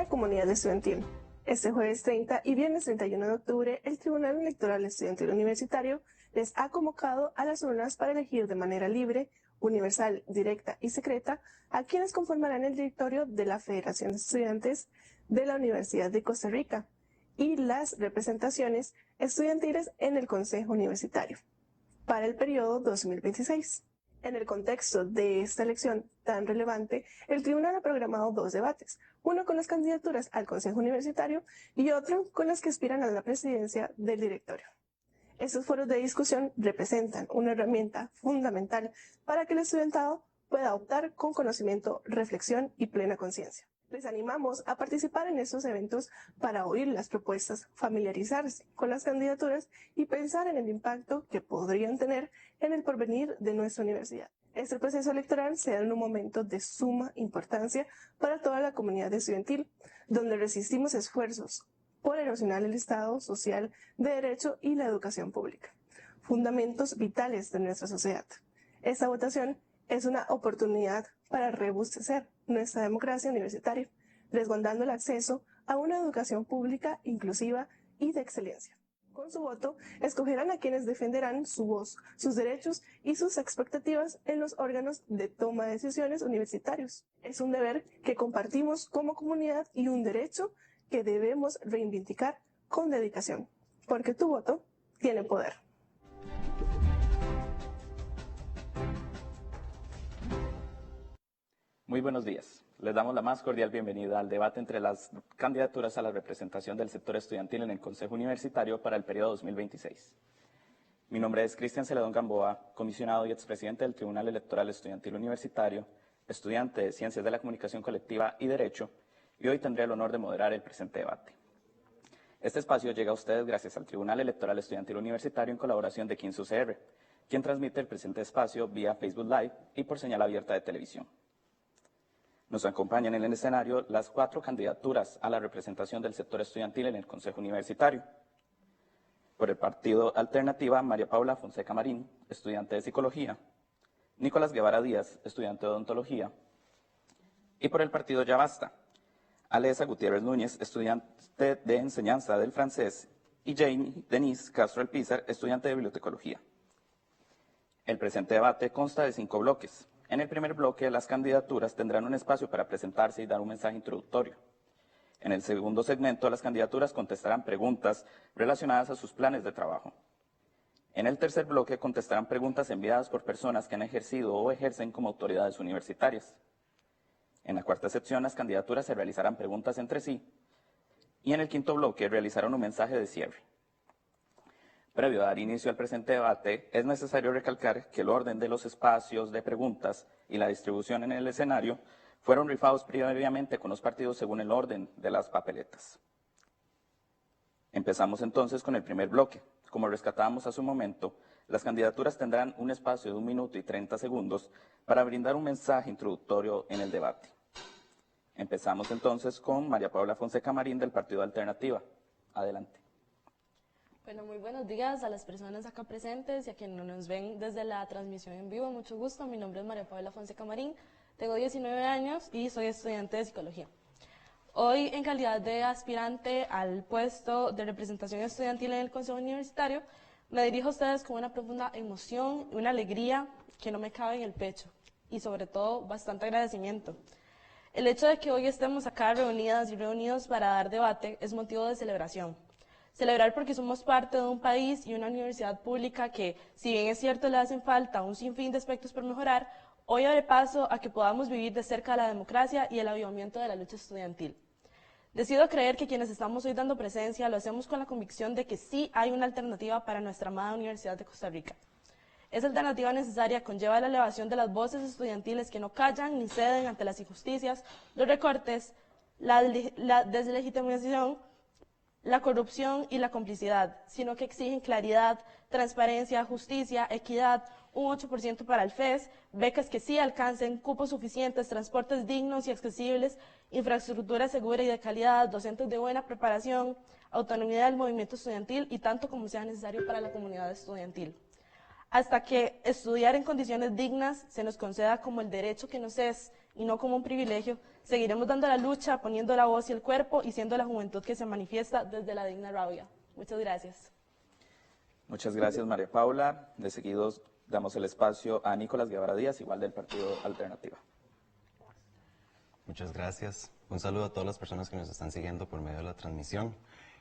Querida comunidad estudiantil, este jueves 30 y viernes 31 de octubre, el Tribunal Electoral Estudiantil Universitario les ha convocado a las urnas para elegir de manera libre, universal, directa y secreta a quienes conformarán el directorio de la Federación de Estudiantes de la Universidad de Costa Rica y las representaciones estudiantiles en el Consejo Universitario para el periodo 2026. En el contexto de esta elección tan relevante, el tribunal ha programado 2 debates, uno con las candidaturas al Consejo Universitario y otro con las que aspiran a la presidencia del directorio. Estos foros de discusión representan una herramienta fundamental para que el estudiantado pueda optar con conocimiento, reflexión y plena conciencia. Les animamos a participar en estos eventos para oír las propuestas, familiarizarse con las candidaturas y pensar en el impacto que podrían tener en el porvenir de nuestra universidad. Este proceso electoral se da en un momento de suma importancia para toda la comunidad estudiantil, donde resistimos esfuerzos por erosionar el Estado social de derecho y la educación pública, fundamentos vitales de nuestra sociedad. Esta votación es una oportunidad para robustecer nuestra democracia universitaria, resguardando el acceso a una educación pública inclusiva y de excelencia. Con su voto, escogerán a quienes defenderán su voz, sus derechos y sus expectativas en los órganos de toma de decisiones universitarios. Es un deber que compartimos como comunidad y un derecho que debemos reivindicar con dedicación, porque tu voto tiene poder. Muy buenos días. Les damos la más cordial bienvenida al debate entre las candidaturas a la representación del sector estudiantil en el Consejo Universitario para el periodo 2026. Mi nombre es Cristian Celedón Gamboa, comisionado y expresidente del Tribunal Electoral Estudiantil Universitario, estudiante de Ciencias de la Comunicación Colectiva y Derecho, y hoy tendré el honor de moderar el presente debate. Este espacio llega a ustedes gracias al Tribunal Electoral Estudiantil Universitario en colaboración de 15 UCR, quien transmite el presente espacio vía Facebook Live y por señal abierta de televisión. Nos acompañan en el escenario las 4 candidaturas a la representación del sector estudiantil en el Consejo Universitario. Por el Partido Alternativa, María Paula Fonseca Marín, estudiante de Psicología; Nicolás Guevara Díaz, estudiante de Odontología; y por el Partido Ya Basta, Alesa Gutiérrez Núñez, estudiante de Enseñanza del Francés; y Jane Denise Castro Alpizar, estudiante de Bibliotecología. El presente debate consta de 5 bloques. En el primer bloque, las candidaturas tendrán un espacio para presentarse y dar un mensaje introductorio. En el segundo segmento, las candidaturas contestarán preguntas relacionadas a sus planes de trabajo. En el tercer bloque, contestarán preguntas enviadas por personas que han ejercido o ejercen como autoridades universitarias. En la cuarta sección, las candidaturas se realizarán preguntas entre sí. Y en el quinto bloque, realizarán un mensaje de cierre. Previo a dar inicio al presente debate, es necesario recalcar que el orden de los espacios de preguntas y la distribución en el escenario fueron rifados previamente con los partidos según el orden de las papeletas. Empezamos entonces con el primer bloque. Como rescatábamos hace un momento, las candidaturas tendrán un espacio de 1 minuto y 30 segundos para brindar un mensaje introductorio en el debate. Empezamos entonces con María Paula Fonseca Marín del Partido Alternativa. Adelante. Bueno, muy buenos días a las personas acá presentes y a quienes nos ven desde la transmisión en vivo. Mucho gusto, mi nombre es María Paula Fonseca Marín, tengo 19 años y soy estudiante de Psicología. Hoy, en calidad de aspirante al puesto de representación estudiantil en el Consejo Universitario, me dirijo a ustedes con una profunda emoción y una alegría que no me cabe en el pecho y sobre todo bastante agradecimiento. El hecho de que hoy estemos acá reunidas y reunidos para dar debate es motivo de celebración. Celebrar porque somos parte de un país y una universidad pública que, si bien es cierto le hacen falta un sinfín de aspectos por mejorar, hoy abre paso a que podamos vivir de cerca la democracia y el avivamiento de la lucha estudiantil. Decido creer que quienes estamos hoy dando presencia lo hacemos con la convicción de que sí hay una alternativa para nuestra amada Universidad de Costa Rica. Esa alternativa necesaria conlleva la elevación de las voces estudiantiles que no callan ni ceden ante las injusticias, los recortes, la deslegitimación, la corrupción y la complicidad, sino que exigen claridad, transparencia, justicia, equidad, un 8% para el FES, becas que sí alcancen, cupos suficientes, transportes dignos y accesibles, infraestructura segura y de calidad, docentes de buena preparación, autonomía del movimiento estudiantil y tanto como sea necesario para la comunidad estudiantil. Hasta que estudiar en condiciones dignas se nos conceda como el derecho que nos es y no como un privilegio, Seguiremos dando la lucha, poniendo la voz y el cuerpo y siendo la juventud que se manifiesta desde la digna rabia. Muchas gracias. Muchas gracias, María Paula. De seguido damos el espacio a Nicolás Guevara Díaz, igual del Partido Alternativa. Muchas gracias. Un saludo a todas las personas que nos están siguiendo por medio de la transmisión.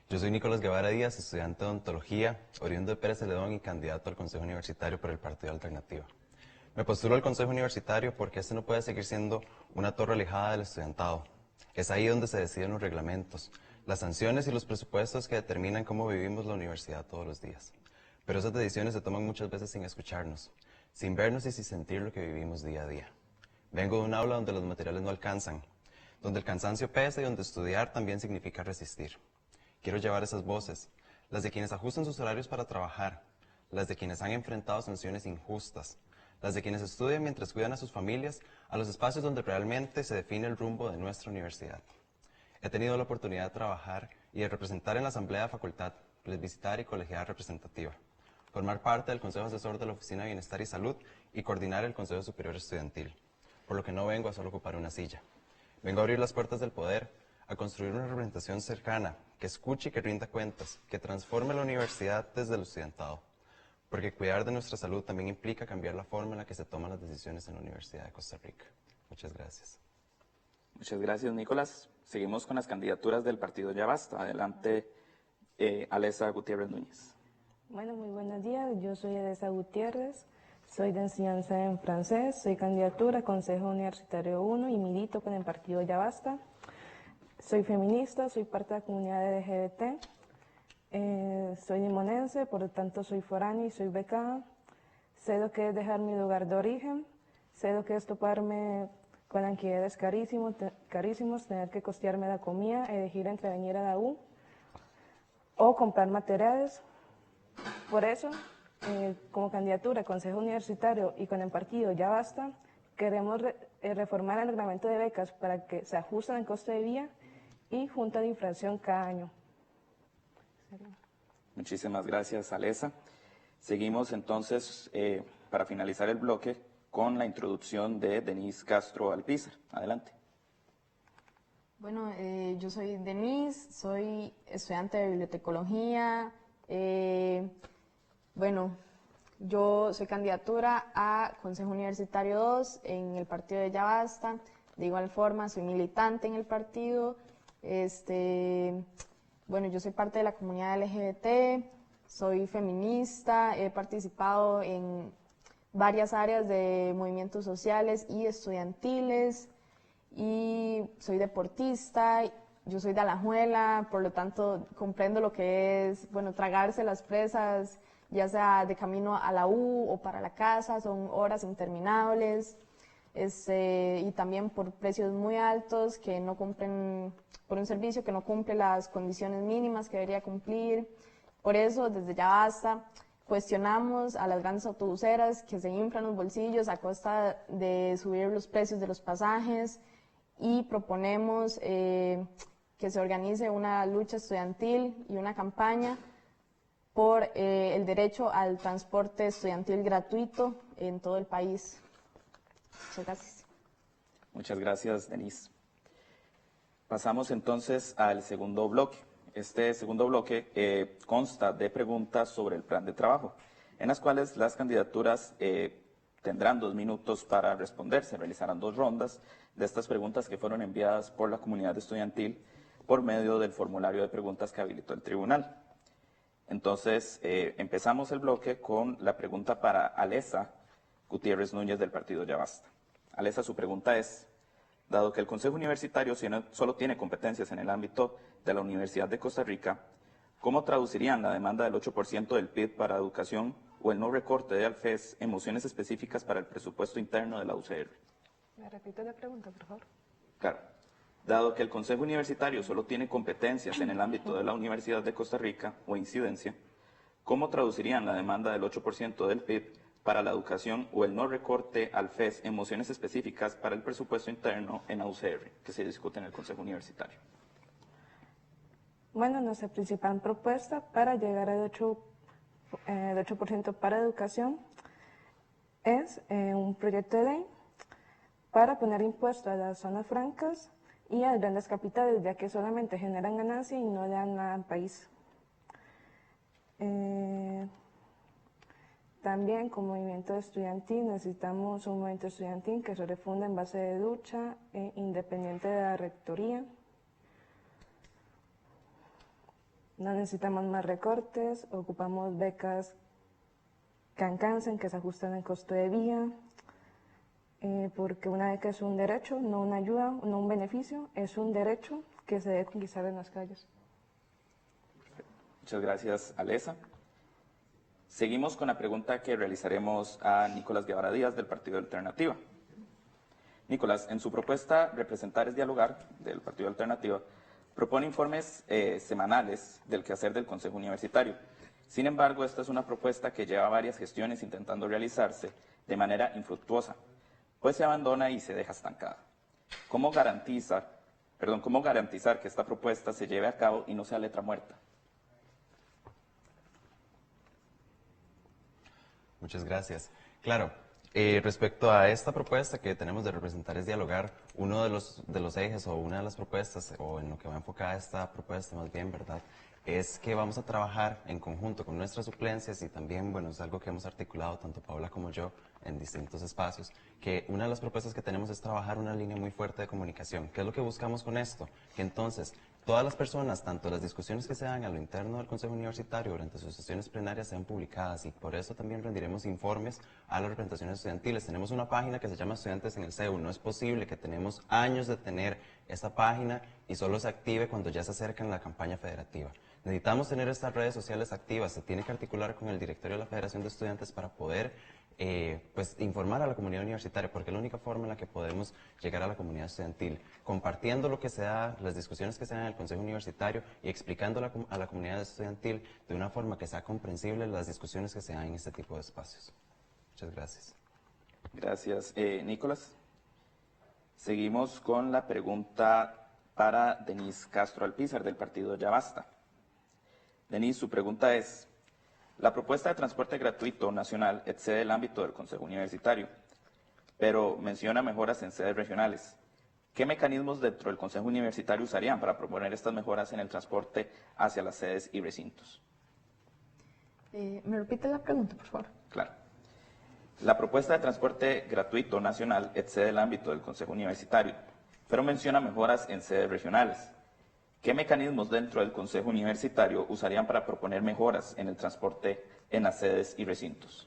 Yo soy Nicolás Guevara Díaz, estudiante de Odontología, oriundo de Pérez Celedón y candidato al Consejo Universitario por el Partido Alternativa. Me postulo al Consejo Universitario porque este no puede seguir siendo una torre alejada del estudiantado. Es ahí donde se deciden los reglamentos, las sanciones y los presupuestos que determinan cómo vivimos la universidad todos los días. Pero esas decisiones se toman muchas veces sin escucharnos, sin vernos y sin sentir lo que vivimos día a día. Vengo de un aula donde los materiales no alcanzan, donde el cansancio pesa y donde estudiar también significa resistir. Quiero llevar esas voces, las de quienes ajustan sus horarios para trabajar, las de quienes han enfrentado sanciones injustas, las de quienes estudian mientras cuidan a sus familias, a los espacios donde realmente se define el rumbo de nuestra universidad. He tenido la oportunidad de trabajar y de representar en la Asamblea de Facultad, plebiscitar y colegiada representativa, formar parte del Consejo Asesor de la Oficina de Bienestar y Salud y coordinar el Consejo Superior Estudiantil, por lo que no vengo a solo ocupar una silla. Vengo a abrir las puertas del poder, a construir una representación cercana, que escuche y que rinda cuentas, que transforme la universidad desde el estudiantado. Porque cuidar de nuestra salud también implica cambiar la forma en la que se toman las decisiones en la Universidad de Costa Rica. Muchas gracias. Muchas gracias, Nicolás. Seguimos con las candidaturas del partido Ya Basta. Adelante, Alesa Gutiérrez Núñez. Bueno, muy buenos días. Yo soy Alesa Gutiérrez, soy de enseñanza en francés, soy candidatura a Consejo Universitario 1 y milito con el partido Ya Basta. Soy feminista, soy parte de la comunidad LGBT. Soy limonense, por lo tanto soy foránea y soy becada. Sé lo que es dejar mi lugar de origen, sé lo que es toparme con alquileres carísimos, tener que costearme la comida, elegir entre venir a la U o comprar materiales. Por eso, como candidatura a Consejo Universitario y con el partido Ya Basta, queremos reformar el reglamento de becas para que se ajusten al costo de vida y junta de inflación cada año. Muchísimas gracias, Alesa. Seguimos entonces, para finalizar el bloque, con la introducción de Denise Castro Alpizar. Adelante. Bueno, yo soy Denise, soy estudiante de bibliotecología. Bueno, yo soy candidatura a Consejo Universitario 2 en el partido de Ya Basta. De igual forma, soy militante en el partido. Bueno, yo soy parte de la comunidad LGBT, soy feminista, he participado en varias áreas de movimientos sociales y estudiantiles y soy deportista. Yo soy de Alajuela, por lo tanto comprendo lo que es, bueno, tragarse las presas, ya sea de camino a la U o para la casa, son horas interminables. Y también por precios muy altos que no cumplen, por un servicio que no cumple las condiciones mínimas que debería cumplir. Por eso, desde Ya Basta, cuestionamos a las grandes autobuseras que se inflan los bolsillos a costa de subir los precios de los pasajes y proponemos que se organice una lucha estudiantil y una campaña por el derecho al transporte estudiantil gratuito en todo el país. Muchas gracias. Muchas gracias, Denise. Pasamos entonces al segundo bloque. Este segundo bloque consta de preguntas sobre el plan de trabajo, en las cuales las candidaturas tendrán 2 minutos para responder. Se realizarán 2 rondas de estas preguntas que fueron enviadas por la comunidad estudiantil por medio del formulario de preguntas que habilitó el tribunal. Entonces, empezamos el bloque con la pregunta para Alesa Gutiérrez Núñez del partido Ya Basta. Alesa, su pregunta es: dado que el Consejo Universitario solo tiene competencias en el ámbito de la Universidad de Costa Rica, ¿cómo traducirían la demanda del 8% del PIB para educación o el no recorte de Alfes en mociones específicas para el presupuesto interno de la UCR? ¿Me repite la pregunta, por favor? Claro. Dado que el Consejo Universitario solo tiene competencias en el ámbito de la Universidad de Costa Rica o incidencia, ¿cómo traducirían la demanda del 8% del PIB para la educación o el no recorte al FES en mociones específicas para el presupuesto interno en la UCR, que se discute en el Consejo Universitario? Bueno, nuestra principal propuesta para llegar al 8% para educación es un proyecto de ley para poner impuesto a las zonas francas y a las grandes capitales, ya que solamente generan ganancia y no le dan nada al país. También como movimiento estudiantil necesitamos un movimiento estudiantil que se refunda en base de lucha independiente de la rectoría. No necesitamos más recortes, ocupamos becas que alcancen, que se ajusten al costo de vida, porque una beca es un derecho, no una ayuda, no un beneficio, es un derecho que se debe conquistar en las calles. Muchas gracias, Alesa. Seguimos con la pregunta que realizaremos a Nicolás Guevara Díaz del Partido Alternativa. Nicolás, en su propuesta Representar es Dialogar del Partido Alternativa, propone informes semanales del quehacer del Consejo Universitario. Sin embargo, esta es una propuesta que lleva varias gestiones intentando realizarse de manera infructuosa, pues se abandona y se deja estancada. ¿Cómo garantizar que esta propuesta se lleve a cabo y no sea letra muerta? Muchas gracias. Claro, respecto a esta propuesta que tenemos de Representar es Dialogar, uno de los ejes o una de las propuestas, o en lo que va enfocada esta propuesta más bien, ¿verdad?, es que vamos a trabajar en conjunto con nuestras suplencias y también, bueno, es algo que hemos articulado tanto Paula como yo en distintos espacios, que una de las propuestas que tenemos es trabajar una línea muy fuerte de comunicación. ¿Qué es lo que buscamos con esto? Que entonces todas las personas, tanto las discusiones que se dan a lo interno del Consejo Universitario durante sus sesiones plenarias sean publicadas, y por eso también rendiremos informes a las representaciones estudiantiles. Tenemos una página que se llama Estudiantes en el CEU. No es posible que tenemos años de tener esta página y solo se active cuando ya se acerca la campaña federativa. Necesitamos tener estas redes sociales activas. Se tiene que articular con el directorio de la Federación de Estudiantes para poder pues informar a la comunidad universitaria, porque es la única forma en la que podemos llegar a la comunidad estudiantil, compartiendo lo que se da, las discusiones que se dan en el Consejo Universitario y explicando a la comunidad estudiantil de una forma que sea comprensible las discusiones que se dan en este tipo de espacios. Muchas gracias. Gracias, Nicolás. Seguimos con la pregunta para Denise Castro Alpizar del partido Ya Basta. Denise, su pregunta es: la propuesta de transporte gratuito nacional excede el ámbito del Consejo Universitario, pero menciona mejoras en sedes regionales. ¿Qué mecanismos dentro del Consejo Universitario usarían para proponer estas mejoras en el transporte hacia las sedes y recintos? ¿Me repite la pregunta, por favor? Claro. La propuesta de transporte gratuito nacional excede el ámbito del Consejo Universitario, pero menciona mejoras en sedes regionales. ¿Qué mecanismos dentro del Consejo Universitario usarían para proponer mejoras en el transporte en las sedes y recintos?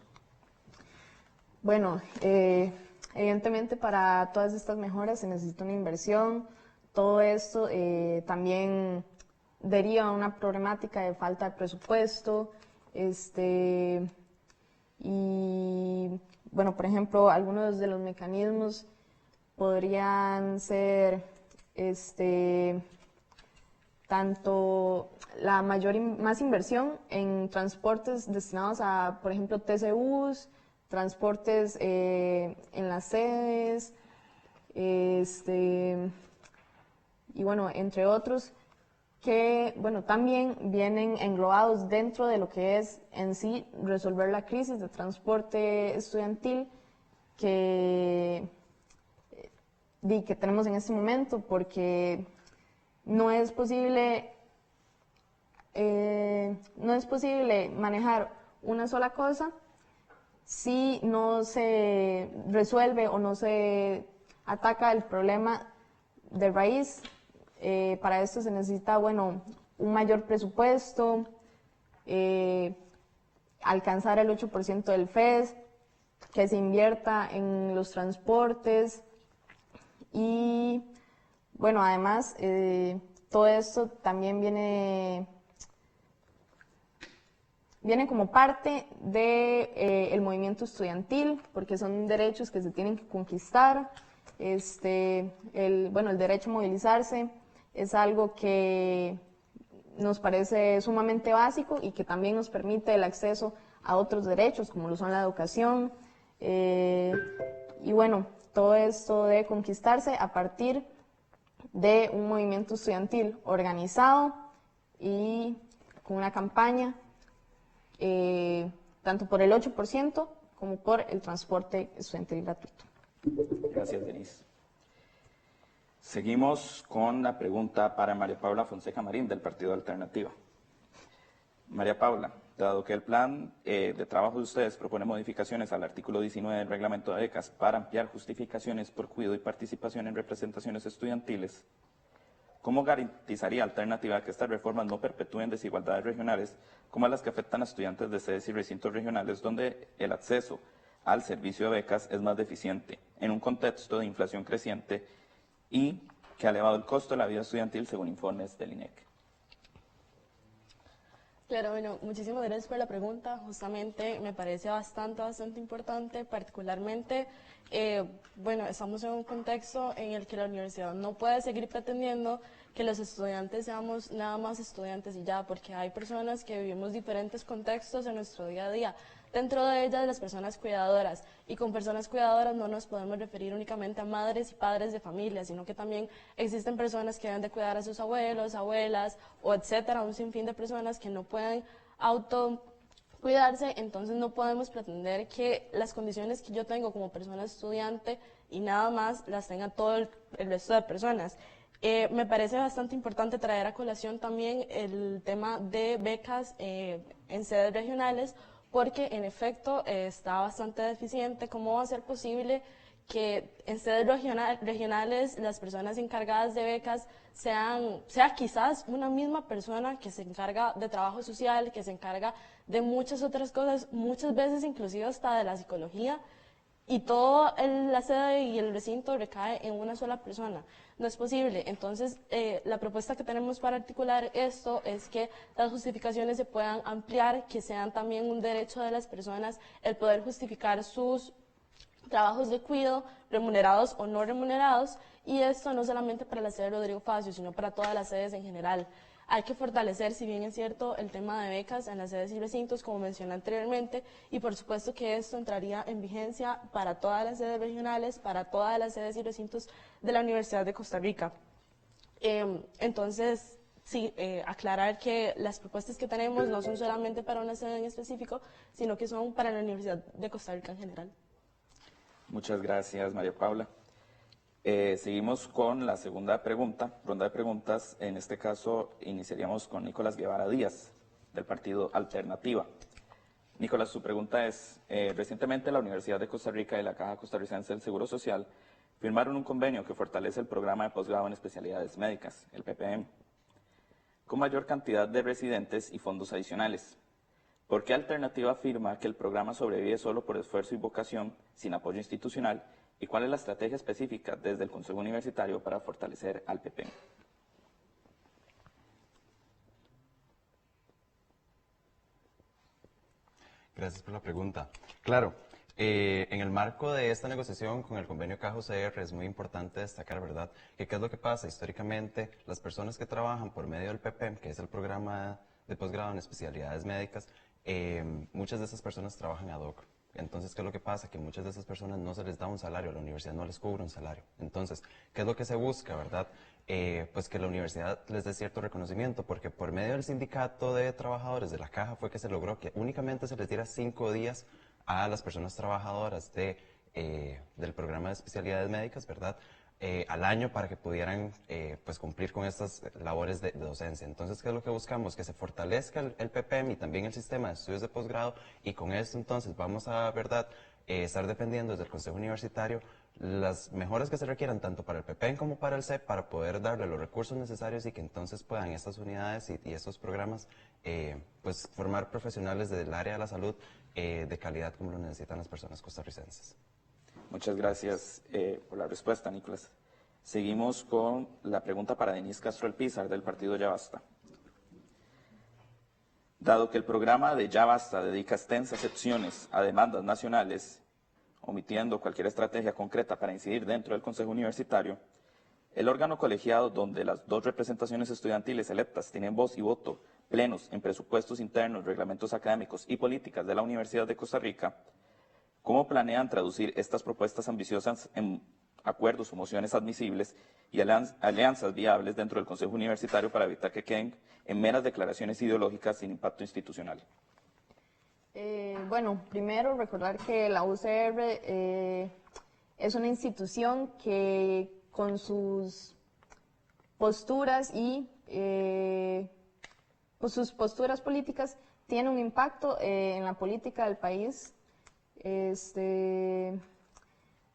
Bueno, evidentemente para todas estas mejoras se necesita una inversión. Todo esto también deriva de una problemática de falta de presupuesto. Y bueno, por ejemplo, algunos de los mecanismos podrían ser tanto la más inversión en transportes destinados a, por ejemplo, TCUs, transportes en las sedes, y bueno, entre otros, que bueno, también vienen englobados dentro de lo que es en sí resolver la crisis de transporte estudiantil que tenemos en este momento, porque no es posible manejar una sola cosa si no se resuelve o no se ataca el problema de raíz. Para esto se necesita, bueno, un mayor presupuesto, alcanzar el 8% del FES, que se invierta en los transportes y bueno, además, todo esto también viene como parte del movimiento estudiantil, porque son derechos que se tienen que conquistar. El derecho a movilizarse es algo que nos parece sumamente básico y que también nos permite el acceso a otros derechos, como lo son la educación. Y bueno, todo esto debe conquistarse a partir de un movimiento estudiantil organizado y con una campaña tanto por el 8% como por el transporte estudiantil gratuito. Gracias, Denise. Seguimos con la pregunta para María Paula Fonseca Marín, del Partido Alternativa. María Paula, dado que el plan de trabajo de ustedes propone modificaciones al artículo 19 del reglamento de becas para ampliar justificaciones por cuidado y participación en representaciones estudiantiles, ¿cómo garantizaría Alternativa que estas reformas no perpetúen desigualdades regionales como las que afectan a estudiantes de sedes y recintos regionales donde el acceso al servicio de becas es más deficiente en un contexto de inflación creciente y que ha elevado el costo de la vida estudiantil según informes del INEC? Claro, bueno, muchísimas gracias por la pregunta. Justamente me parece bastante importante, particularmente, bueno, estamos en un contexto en el que la universidad no puede seguir pretendiendo que los estudiantes seamos nada más estudiantes y ya, porque hay personas que vivimos diferentes contextos en nuestro día a día. Dentro de ellas, las personas cuidadoras. Y con personas cuidadoras no nos podemos referir únicamente a madres y padres de familia, sino que también existen personas que deben de cuidar a sus abuelos, abuelas, o etcétera, un sinfín de personas que no pueden autocuidarse. Entonces no podemos pretender que las condiciones que yo tengo como persona estudiante y nada más las tenga todo el resto de personas. Me parece bastante importante traer a colación también el tema de becas en sedes regionales, porque en efecto está bastante deficiente. ¿Cómo va a ser posible que en sedes regionales las personas encargadas de becas sea quizás una misma persona que se encarga de trabajo social, que se encarga de muchas otras cosas, muchas veces inclusive hasta de la psicología, y toda la sede y el recinto recae en una sola persona? No es posible. Entonces, la propuesta que tenemos para articular esto es que las justificaciones se puedan ampliar, que sean también un derecho de las personas el poder justificar sus trabajos de cuidado, remunerados o no remunerados, y esto no solamente para la sede Rodrigo Facio, sino para todas las sedes en general. Hay que fortalecer, si bien es cierto, el tema de becas en las sedes y recintos, como mencioné anteriormente, y por supuesto que esto entraría en vigencia para todas las sedes regionales, para todas las sedes y recintos de la Universidad de Costa Rica. Entonces, sí, aclarar que las propuestas que tenemos no son solamente para una sede en específico, sino que son para la Universidad de Costa Rica en general. Muchas gracias, María Paula. Seguimos con la segunda pregunta, ronda de preguntas. En este caso, iniciaríamos con Nicolás Guevara Díaz, del Partido Alternativa. Nicolás, su pregunta es, recientemente la Universidad de Costa Rica y la Caja Costarricense del Seguro Social firmaron un convenio que fortalece el programa de posgrado en especialidades médicas, el PPM, con mayor cantidad de residentes y fondos adicionales. ¿Por qué Alternativa afirma que el programa sobrevive solo por esfuerzo y vocación, sin apoyo institucional? ¿Y cuál es la estrategia específica desde el Consejo Universitario para fortalecer al PPM? Gracias por la pregunta. Claro, en el marco de esta negociación con el convenio Caja UCR es muy importante destacar, ¿verdad?, que qué es lo que pasa. Históricamente, las personas que trabajan por medio del PPM, que es el programa de posgrado en especialidades médicas, muchas de esas personas trabajan ad hoc. Entonces, ¿qué es lo que pasa? Que muchas de esas personas no se les da un salario, la universidad no les cubre un salario. Entonces, ¿qué es lo que se busca, verdad? Pues que la universidad les dé cierto reconocimiento, porque por medio del sindicato de trabajadores de la Caja fue que se logró que únicamente se les diera 5 días a las personas trabajadoras del programa de especialidades médicas, ¿verdad?, al año, para que pudieran pues cumplir con estas labores de docencia. Entonces, ¿qué es lo que buscamos? Que se fortalezca el PPM y también el sistema de estudios de posgrado, y con esto entonces vamos a, ¿verdad?, estar defendiendo desde el Consejo Universitario las mejoras que se requieran tanto para el PPM como para el CEP, para poder darle los recursos necesarios y que entonces puedan estas unidades y estos programas pues formar profesionales del área de la salud de calidad como lo necesitan las personas costarricenses. Muchas gracias por la respuesta, Nicolás. Seguimos con la pregunta para Denise Castro Alpizar, del partido Ya Basta. Dado que el programa de Ya Basta dedica extensas secciones a demandas nacionales, omitiendo cualquier estrategia concreta para incidir dentro del Consejo Universitario, el órgano colegiado donde las dos representaciones estudiantiles electas tienen voz y voto plenos en presupuestos internos, reglamentos académicos y políticas de la Universidad de Costa Rica, ¿cómo planean traducir estas propuestas ambiciosas en acuerdos o mociones admisibles y alianzas viables dentro del Consejo Universitario para evitar que queden en meras declaraciones ideológicas sin impacto institucional? Bueno, primero recordar que la UCR es una institución que con sus posturas y pues sus posturas políticas tiene un impacto en la política del país.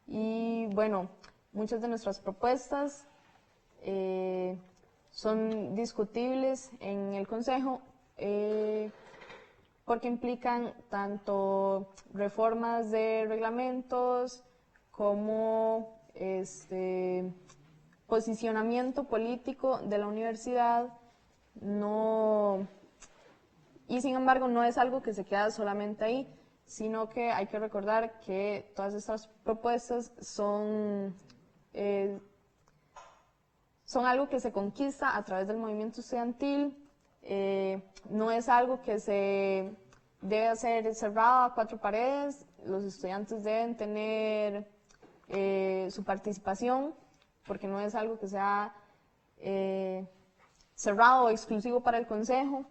Y bueno, muchas de nuestras propuestas son discutibles en el Consejo porque implican tanto reformas de reglamentos como posicionamiento político de la universidad. Y sin embargo no es algo que se queda solamente ahí, sino que hay que recordar que todas estas propuestas son algo que se conquista a través del movimiento estudiantil. No es algo que se debe hacer cerrado a cuatro paredes. Los estudiantes deben tener su participación, porque no es algo que sea cerrado o exclusivo para el Consejo.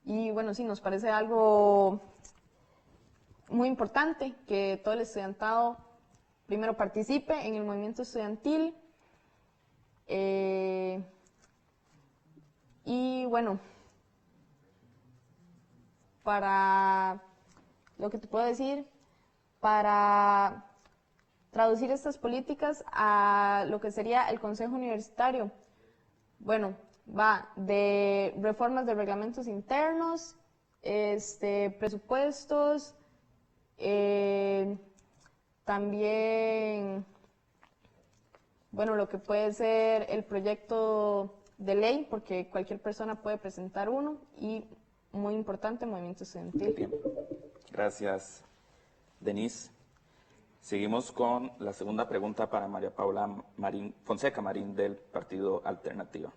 Y bueno, sí, nos parece algo muy importante que todo el estudiantado primero participe en el movimiento estudiantil. Y bueno, para lo que te puedo decir, para traducir estas políticas a lo que sería el Consejo Universitario, bueno, va de reformas de reglamentos internos, presupuestos, también, bueno, lo que puede ser el proyecto de ley, porque cualquier persona puede presentar uno, y muy importante, movimiento estudiantil. Bien. Gracias, Denise. Seguimos con la segunda pregunta para María Paula Fonseca Marín del Partido Alternativa.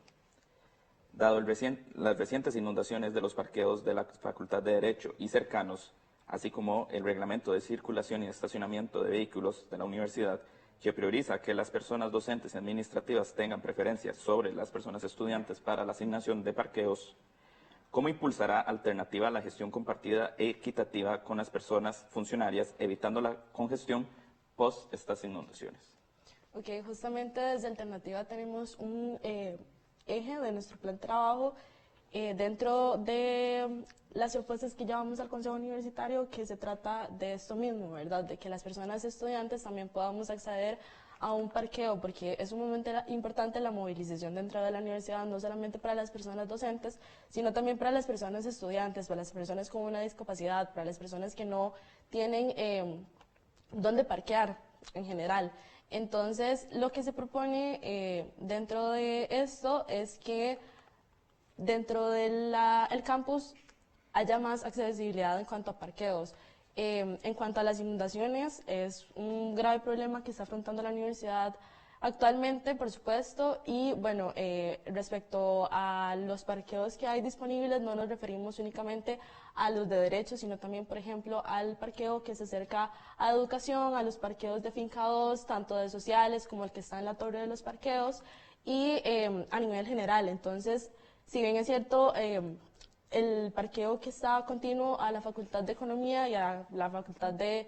Dado las recientes inundaciones de los parqueos de la Facultad de Derecho y cercanos, así como el reglamento de circulación y estacionamiento de vehículos de la universidad, que prioriza que las personas docentes y administrativas tengan preferencias sobre las personas estudiantes para la asignación de parqueos, ¿cómo impulsará Alternativa la gestión compartida e equitativa con las personas funcionarias, evitando la congestión post estas inundaciones? Ok, justamente desde Alternativa tenemos un eje de nuestro plan de trabajo dentro de las propuestas que llevamos al Consejo Universitario, que se trata de esto mismo, ¿verdad? De que las personas estudiantes también podamos acceder a un parqueo, porque es sumamente importante la movilización dentro de la universidad, no solamente para las personas docentes, sino también para las personas estudiantes, para las personas con una discapacidad, para las personas que no tienen dónde parquear en general. Entonces, lo que se propone dentro de esto es que dentro del campus haya más accesibilidad en cuanto a parqueos. En cuanto a las inundaciones, es un grave problema que está afrontando la universidad actualmente, por supuesto, y bueno, respecto a los parqueos que hay disponibles, no nos referimos únicamente a los de derecho, sino también, por ejemplo, al parqueo que se acerca a educación, a los parqueos de Finca 2, tanto de sociales como el que está en la Torre de los Parqueos, y a nivel general. Entonces, si bien es cierto, el parqueo que está continuo a la Facultad de Economía y a la Facultad de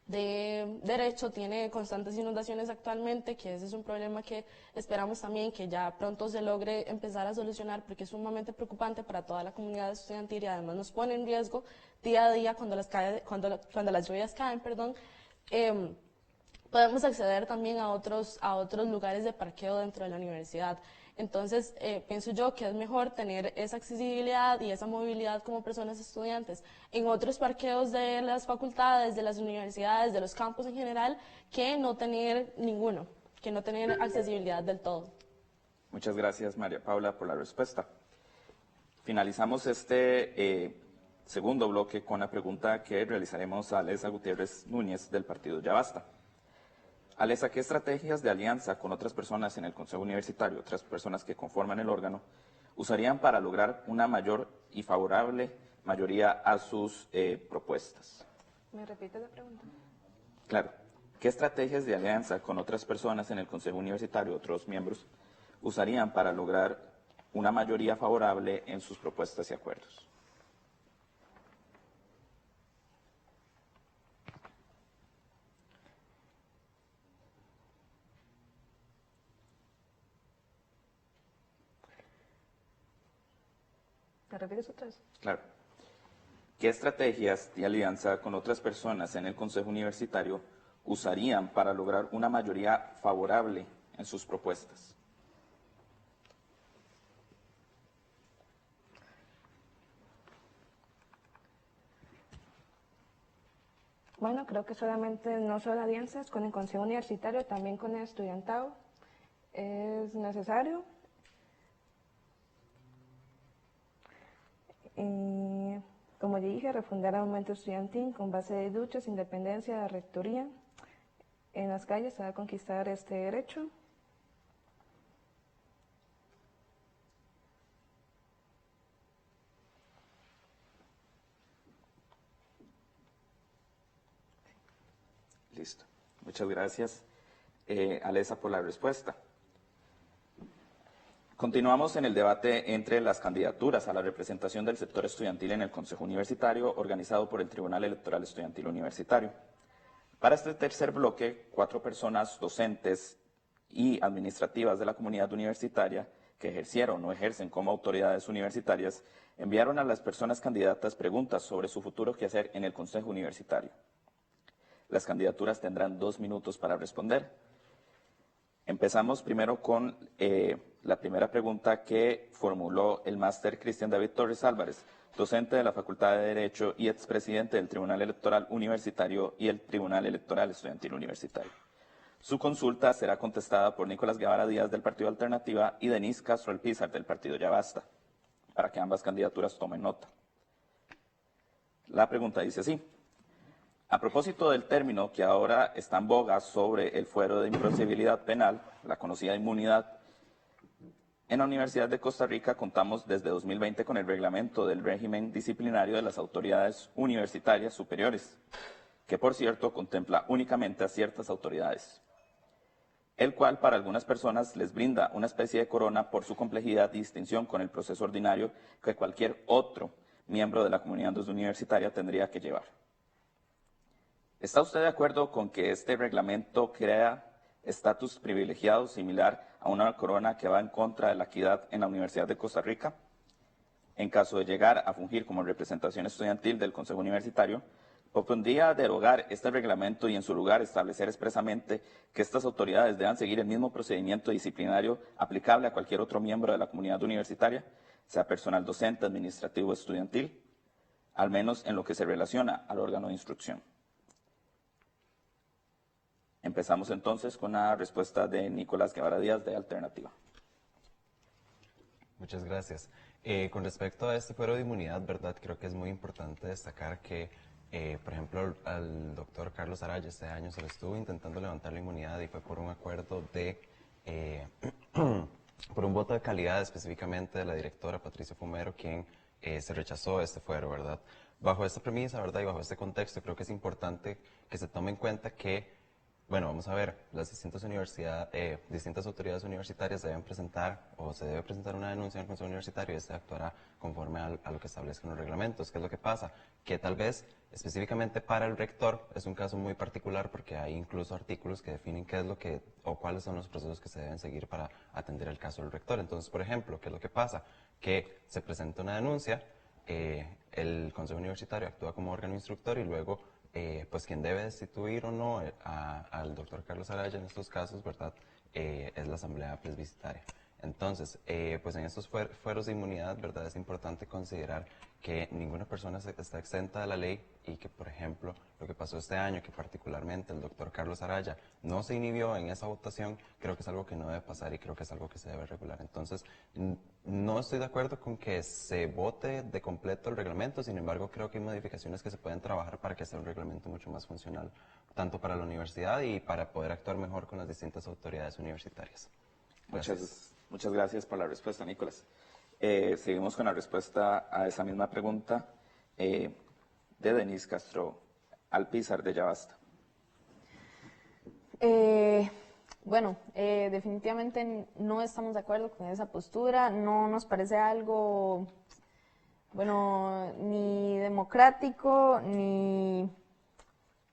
Derecho tiene constantes inundaciones actualmente, que ese es un problema que esperamos también que ya pronto se logre empezar a solucionar, porque es sumamente preocupante para toda la comunidad estudiantil y además nos pone en riesgo día a día cuando las lluvias caen, podemos acceder también a otros lugares de parqueo dentro de la universidad. Entonces, pienso yo que es mejor tener esa accesibilidad y esa movilidad como personas estudiantes en otros parqueos de las facultades, de las universidades, de los campus en general, que no tener ninguno, que no tener accesibilidad del todo. Muchas gracias, María Paula, por la respuesta. Finalizamos este segundo bloque con la pregunta que realizaremos a Alesa Gutiérrez Núñez del Partido Ya Basta. Alesa, ¿qué estrategias de alianza con otras personas en el Consejo Universitario, otras personas que conforman el órgano, usarían para lograr una mayor y favorable mayoría a sus propuestas? ¿Me repite la pregunta? Claro. ¿Qué estrategias de alianza con otras personas en el Consejo Universitario, otros miembros, usarían para lograr una mayoría favorable en sus propuestas y acuerdos? ¿Me refieres otra vez? Claro. ¿Qué estrategias de alianza con otras personas en el Consejo Universitario usarían para lograr una mayoría favorable en sus propuestas? Bueno, creo que solamente no solo alianzas con el Consejo Universitario, también con el estudiantado es necesario. Y, como ya dije, refundar el movimiento estudiantil con base de luchas, independencia de la rectoría en las calles para conquistar este derecho. Listo. Muchas gracias, Alesa, por la respuesta. Continuamos en el debate entre las candidaturas a la representación del sector estudiantil en el Consejo Universitario, organizado por el Tribunal Electoral Estudiantil Universitario. Para este tercer bloque, 4 personas docentes y administrativas de la comunidad universitaria que ejercieron o ejercen como autoridades universitarias enviaron a las personas candidatas preguntas sobre su futuro quehacer en el Consejo Universitario. Las candidaturas tendrán 2 minutos para responder. Empezamos primero con la primera pregunta que formuló el máster Cristian David Torres Álvarez, docente de la Facultad de Derecho y expresidente del Tribunal Electoral Universitario y el Tribunal Electoral Estudiantil Universitario. Su consulta será contestada por Nicolás Guevara Díaz del Partido Alternativa y Denise Castro Alpizar del Partido Ya Basta, para que ambas candidaturas tomen nota. La pregunta dice así: a propósito del término que ahora está en boga sobre el fuero de improcedibilidad penal, la conocida inmunidad, en la Universidad de Costa Rica contamos desde 2020 con el reglamento del régimen disciplinario de las autoridades universitarias superiores, que por cierto contempla únicamente a ciertas autoridades, el cual para algunas personas les brinda una especie de corona por su complejidad y distinción con el proceso ordinario que cualquier otro miembro de la comunidad universitaria tendría que llevar. ¿Está usted de acuerdo con que este reglamento crea estatus privilegiado similar a una corona que va en contra de la equidad en la Universidad de Costa Rica? En caso de llegar a fungir como representación estudiantil del Consejo Universitario, propondría derogar este reglamento y en su lugar establecer expresamente que estas autoridades deban seguir el mismo procedimiento disciplinario aplicable a cualquier otro miembro de la comunidad universitaria, sea personal docente, administrativo o estudiantil, al menos en lo que se relaciona al órgano de instrucción. Empezamos entonces con la respuesta de Nicolás Guevara Díaz de Alternativa. Muchas gracias. Con respecto a este fuero de inmunidad, ¿verdad? Creo que es muy importante destacar que, por ejemplo, al doctor Carlos Araya este año se le estuvo intentando levantar la inmunidad y fue por un acuerdo de, por un voto de calidad específicamente de la directora Patricia Fumero, quien se rechazó este fuero, ¿verdad? Bajo esta premisa, ¿verdad? Y bajo este contexto, creo que es importante que se tome en cuenta que, bueno, vamos a ver, las distintas autoridades universitarias deben presentar o se debe presentar una denuncia en el Consejo Universitario y este actuará conforme a lo que establezcan los reglamentos. ¿Qué es lo que pasa? Que tal vez específicamente para el rector es un caso muy particular porque hay incluso artículos que definen qué es lo que o cuáles son los procesos que se deben seguir para atender el caso del rector. Entonces, por ejemplo, ¿qué es lo que pasa? Que se presenta una denuncia, el Consejo Universitario actúa como órgano instructor y luego pues quien debe destituir o no al doctor Carlos Araya en estos casos, ¿verdad? Es la Asamblea Plebiscitaria. Entonces, pues en estos fueros de inmunidad, ¿verdad? Es importante considerar que ninguna persona está exenta de la ley y que, por ejemplo, lo que pasó este año, que particularmente el doctor Carlos Araya no se inhibió en esa votación, creo que es algo que no debe pasar y creo que es algo que se debe regular. Entonces, no estoy de acuerdo con que se vote de completo el reglamento, sin embargo, creo que hay modificaciones que se pueden trabajar para que sea un reglamento mucho más funcional, tanto para la universidad y para poder actuar mejor con las distintas autoridades universitarias. Muchas gracias por la respuesta, Nicolás. Seguimos con la respuesta a esa misma pregunta de Denise Castro Alpizar de Ya Basta. Bueno, definitivamente no estamos de acuerdo con esa postura, no nos parece algo, bueno, ni democrático ni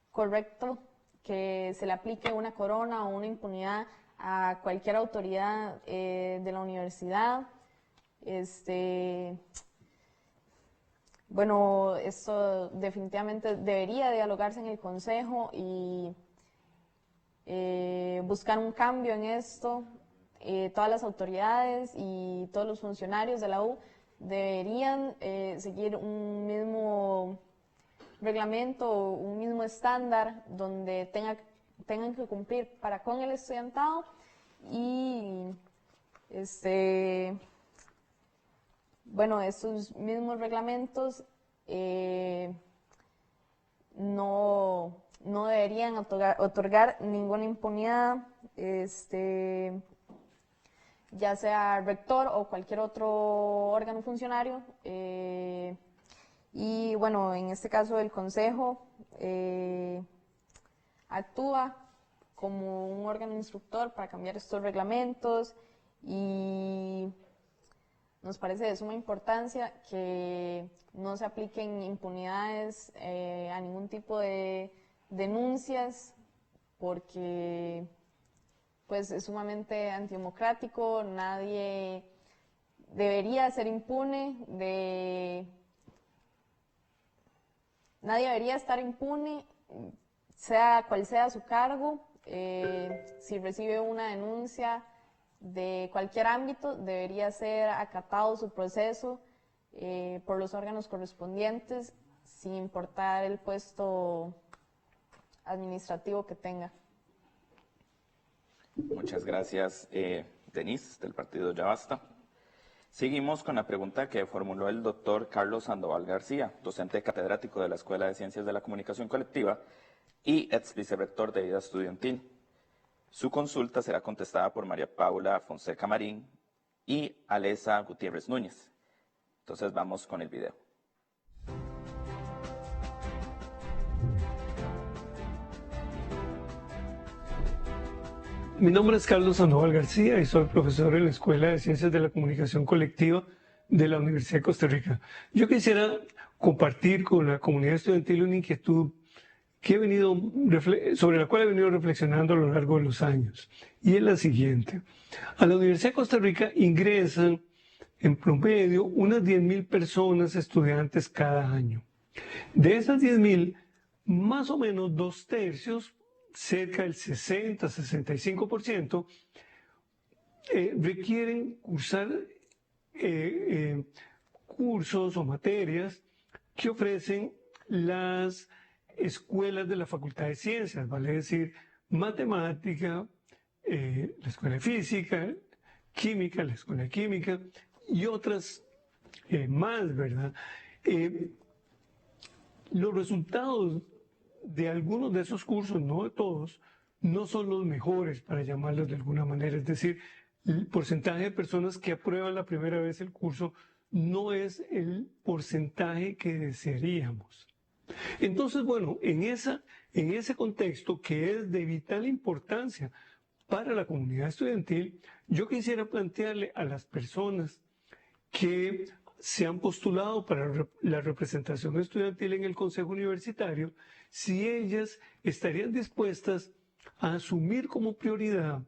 correcto que se le aplique una corona o una impunidad a cualquier autoridad de la universidad. Bueno, esto definitivamente debería dialogarse en el Consejo y buscar un cambio en esto. Todas las autoridades y todos los funcionarios de la U deberían seguir un mismo reglamento o un mismo estándar donde tengan que cumplir para con el estudiantado y bueno, estos mismos reglamentos no deberían otorgar ninguna impunidad, ya sea rector o cualquier otro órgano funcionario. Y bueno, en este caso el Consejo actúa como un órgano instructor para cambiar estos reglamentos y nos parece de suma importancia que no se apliquen impunidades a ningún tipo de denuncias porque pues es sumamente antidemocrático, nadie debería ser impune nadie debería estar impune, sea cual sea su cargo. Si recibe una denuncia de cualquier ámbito, debería ser acatado su proceso por los órganos correspondientes, sin importar el puesto administrativo que tenga. Muchas gracias, Denise, del partido Ya Basta. Seguimos con la pregunta que formuló el doctor Carlos Sandoval García, docente catedrático de la Escuela de Ciencias de la Comunicación Colectiva y ex vicerrector de Vida Estudiantil. Su consulta será contestada por María Paula Fonseca Marín y Alesa Gutiérrez Núñez. Entonces vamos con el video. Mi nombre es Carlos Sandoval García y soy profesor en la Escuela de Ciencias de la Comunicación Colectiva de la Universidad de Costa Rica. Yo quisiera compartir con la comunidad estudiantil una inquietud sobre la cual he venido reflexionando a lo largo de los años. Y es la siguiente. A la Universidad de Costa Rica ingresan en promedio unas 10.000 personas estudiantes cada año. De esas 10.000, más o menos 2/3, cerca del 60-65%, requieren cursar cursos o materias que ofrecen las escuelas de la Facultad de Ciencias, vale decir, matemática, la Escuela de Física, Química, la Escuela de Química y otras más, ¿verdad? Los resultados de algunos de esos cursos, no de todos, no son los mejores, para llamarlos de alguna manera. Es decir, el porcentaje de personas que aprueban la primera vez el curso no es el porcentaje que desearíamos. Entonces, bueno, en ese contexto que es de vital importancia para la comunidad estudiantil, yo quisiera plantearle a las personas que se han postulado para la representación estudiantil en el Consejo Universitario, si ellas estarían dispuestas a asumir como prioridad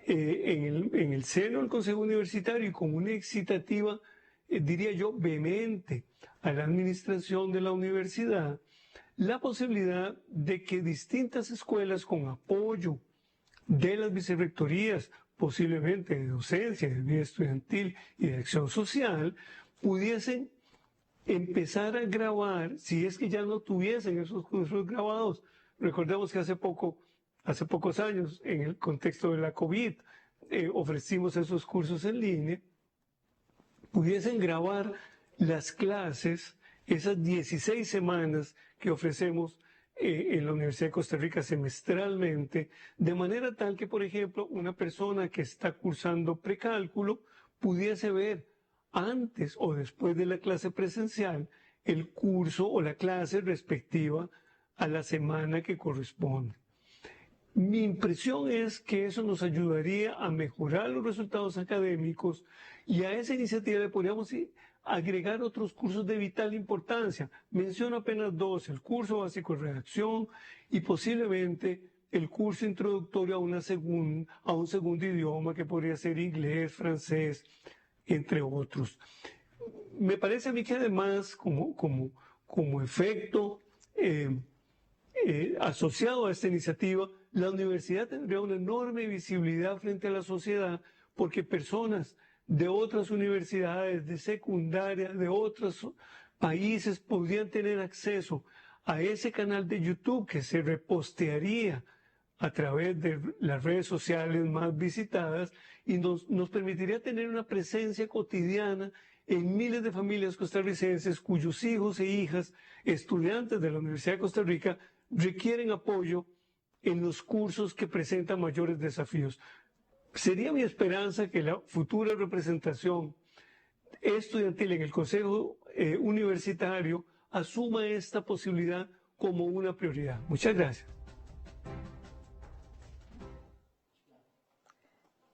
en el seno del Consejo Universitario y con una excitativa, diría yo, vehemente a la administración de la universidad, la posibilidad de que distintas escuelas con apoyo de las vicerrectorías, posiblemente de docencia, de vida estudiantil y de acción social, pudiesen empezar a grabar, si es que ya no tuviesen esos cursos grabados. Recordemos que hace pocos años, en el contexto de la COVID, ofrecimos esos cursos en línea, pudiesen grabar las clases, esas 16 semanas que ofrecemos en la Universidad de Costa Rica semestralmente, de manera tal que, por ejemplo, una persona que está cursando precálculo pudiese ver antes o después de la clase presencial el curso o la clase respectiva a la semana que corresponde. Mi impresión es que eso nos ayudaría a mejorar los resultados académicos y a esa iniciativa le podríamos agregar otros cursos de vital importancia. Menciono apenas dos: el curso básico de redacción y posiblemente el curso introductorio a un segundo idioma, que podría ser inglés, francés, entre otros. me parece a mí que además, como efecto asociado a esta iniciativa, la universidad tendría una enorme visibilidad frente a la sociedad, porque personas de otras universidades, de secundaria, de otros países, podrían tener acceso a ese canal de YouTube que se repostearía a través de las redes sociales más visitadas y nos permitiría tener una presencia cotidiana en miles de familias costarricenses cuyos hijos e hijas, estudiantes de la Universidad de Costa Rica, requieren apoyo en los cursos que presentan mayores desafíos. Sería mi esperanza que la futura representación estudiantil en el Consejo Universitario asuma esta posibilidad como una prioridad. Muchas gracias.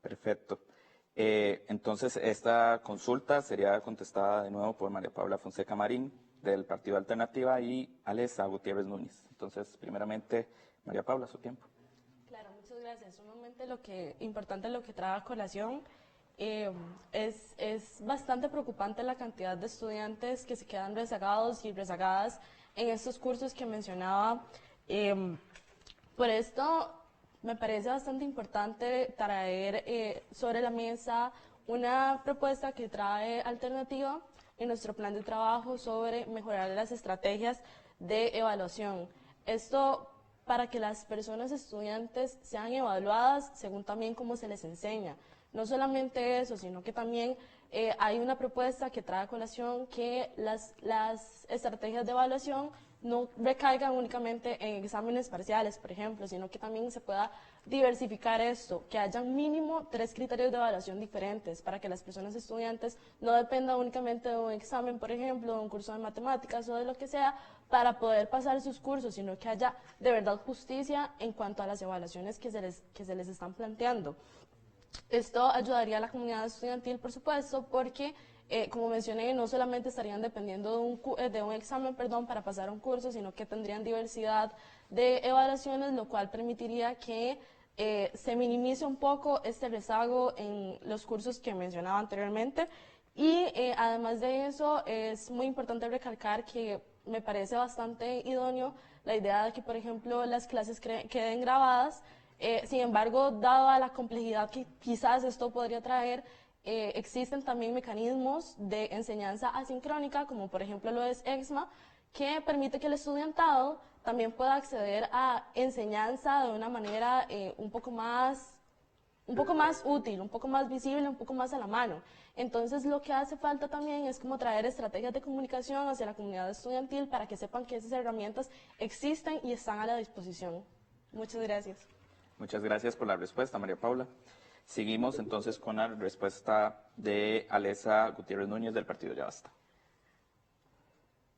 Perfecto. Entonces, esta consulta sería contestada de nuevo por María Paula Fonseca Marín, del Partido Alternativa, y Alessa Gutiérrez Núñez. Entonces, primeramente, María Paula, su tiempo. Claro, muchas gracias. Sumamente importante lo que trae a colación. Es bastante preocupante la cantidad de estudiantes que se quedan rezagados y rezagadas en estos cursos que mencionaba. Por esto, me parece bastante importante traer sobre la mesa una propuesta que trae Alternativa en nuestro plan de trabajo sobre mejorar las estrategias de evaluación. Esto para que las personas estudiantes sean evaluadas según también cómo se les enseña. No solamente eso, sino que también hay una propuesta que trae a colación que las estrategias de evaluación no recaigan únicamente en exámenes parciales, por ejemplo, sino que también se pueda diversificar esto, que haya mínimo 3 criterios de evaluación diferentes para que las personas estudiantes no dependan únicamente de un examen, por ejemplo, de un curso de matemáticas o de lo que sea, para poder pasar sus cursos, sino que haya de verdad justicia en cuanto a las evaluaciones que se les están planteando. Esto ayudaría a la comunidad estudiantil, por supuesto, porque como mencioné, no solamente estarían dependiendo de un examen para pasar un curso, sino que tendrían diversidad de evaluaciones, lo cual permitiría que se minimice un poco este rezago en los cursos que mencionaba anteriormente. Y además de eso, es muy importante recalcar que me parece bastante idóneo la idea de que, por ejemplo, las clases queden grabadas. Sin embargo, dada la complejidad que quizás esto podría traer, existen también mecanismos de enseñanza asincrónica, como por ejemplo lo es EXMA, que permite que el estudiantado también pueda acceder a enseñanza de una manera un poco más útil, un poco más visible, un poco más a la mano. Entonces, lo que hace falta también es como traer estrategias de comunicación hacia la comunidad estudiantil para que sepan que esas herramientas existen y están a la disposición. Muchas gracias. Muchas gracias por la respuesta, María Paula. Seguimos entonces con la respuesta de Alessa Gutiérrez Núñez del Partido Ya Basta.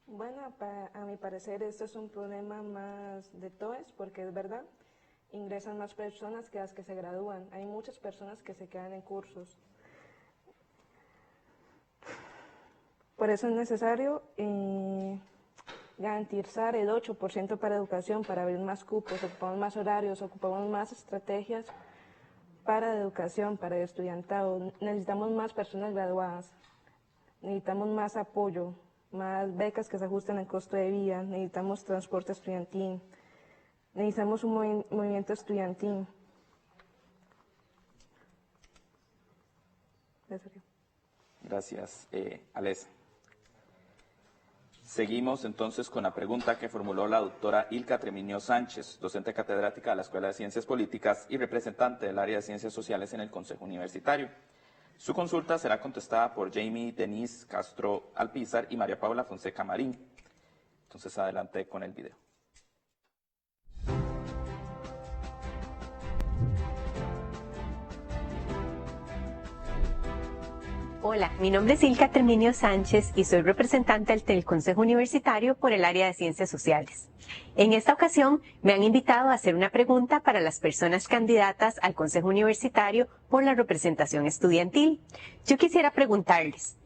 Bueno, a mi parecer esto es un problema más de TOES, porque es verdad, ingresan más personas que las que se gradúan. Hay muchas personas que se quedan en cursos. Por eso es necesario garantizar el 8% para educación, para abrir más cupos, ocupamos más horarios, ocupamos más estrategias para educación, para el estudiantado. Necesitamos más personas graduadas, necesitamos más apoyo, más becas que se ajusten al costo de vida, necesitamos transporte estudiantil, necesitamos un movimiento estudiantil. Gracias, Alessa. Seguimos entonces con la pregunta que formuló la doctora Ilka Treviño Sánchez, docente catedrática de la Escuela de Ciencias Políticas y representante del área de Ciencias Sociales en el Consejo Universitario. Su consulta será contestada por Jamie Denise Castro Alpizar y María Paula Fonseca Marín. Entonces, adelante con el video. Hola, mi nombre es Ilka Treviño Sánchez y soy representante del Consejo Universitario por el área de Ciencias Sociales. En esta ocasión me han invitado a hacer una pregunta para las personas candidatas al Consejo Universitario por la representación estudiantil. Yo quisiera preguntarles,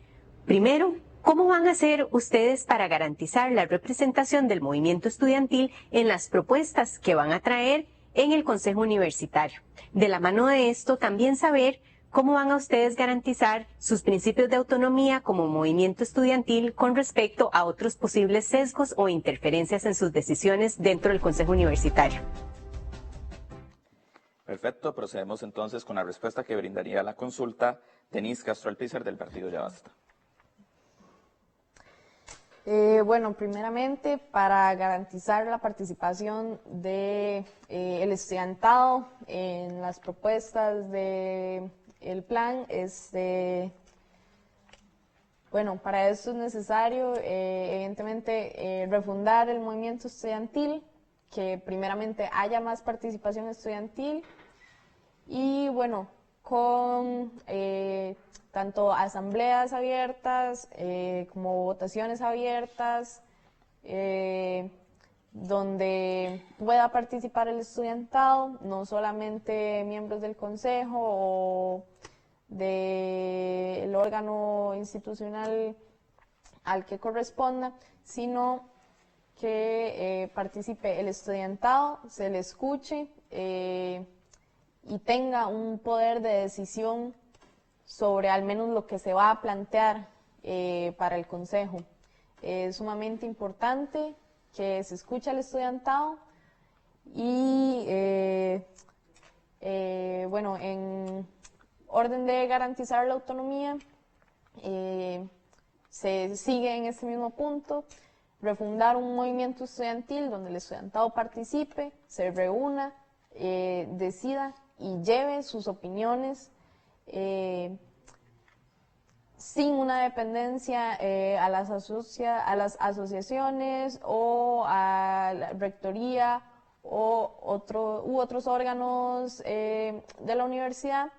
primero, ¿cómo van a hacer ustedes para garantizar la representación del movimiento estudiantil en las propuestas que van a traer en el Consejo Universitario? De la mano de esto, también saber ¿cómo van a ustedes garantizar sus principios de autonomía como movimiento estudiantil con respecto a otros posibles sesgos o interferencias en sus decisiones dentro del Consejo Universitario? Perfecto, procedemos entonces con la respuesta que brindaría la consulta Denise Castro Alpizar del partido Ya Basta. Bueno, primeramente, para garantizar la participación del estudiantado en las propuestas del plan, bueno, para eso es necesario, evidentemente, refundar el movimiento estudiantil, que primeramente haya más participación estudiantil y, bueno, con tanto asambleas abiertas como votaciones abiertas, donde pueda participar el estudiantado, no solamente miembros del consejo o del órgano institucional al que corresponda, sino que participe el estudiantado, se le escuche y tenga un poder de decisión sobre al menos lo que se va a plantear para el consejo. Es sumamente importante que se escuche al estudiantado y bueno, en orden de garantizar la autonomía, se sigue en este mismo punto, refundar un movimiento estudiantil donde el estudiantado participe, se reúna, decida y lleve sus opiniones sin una dependencia a las asociaciones o a la rectoría u otros órganos de la universidad,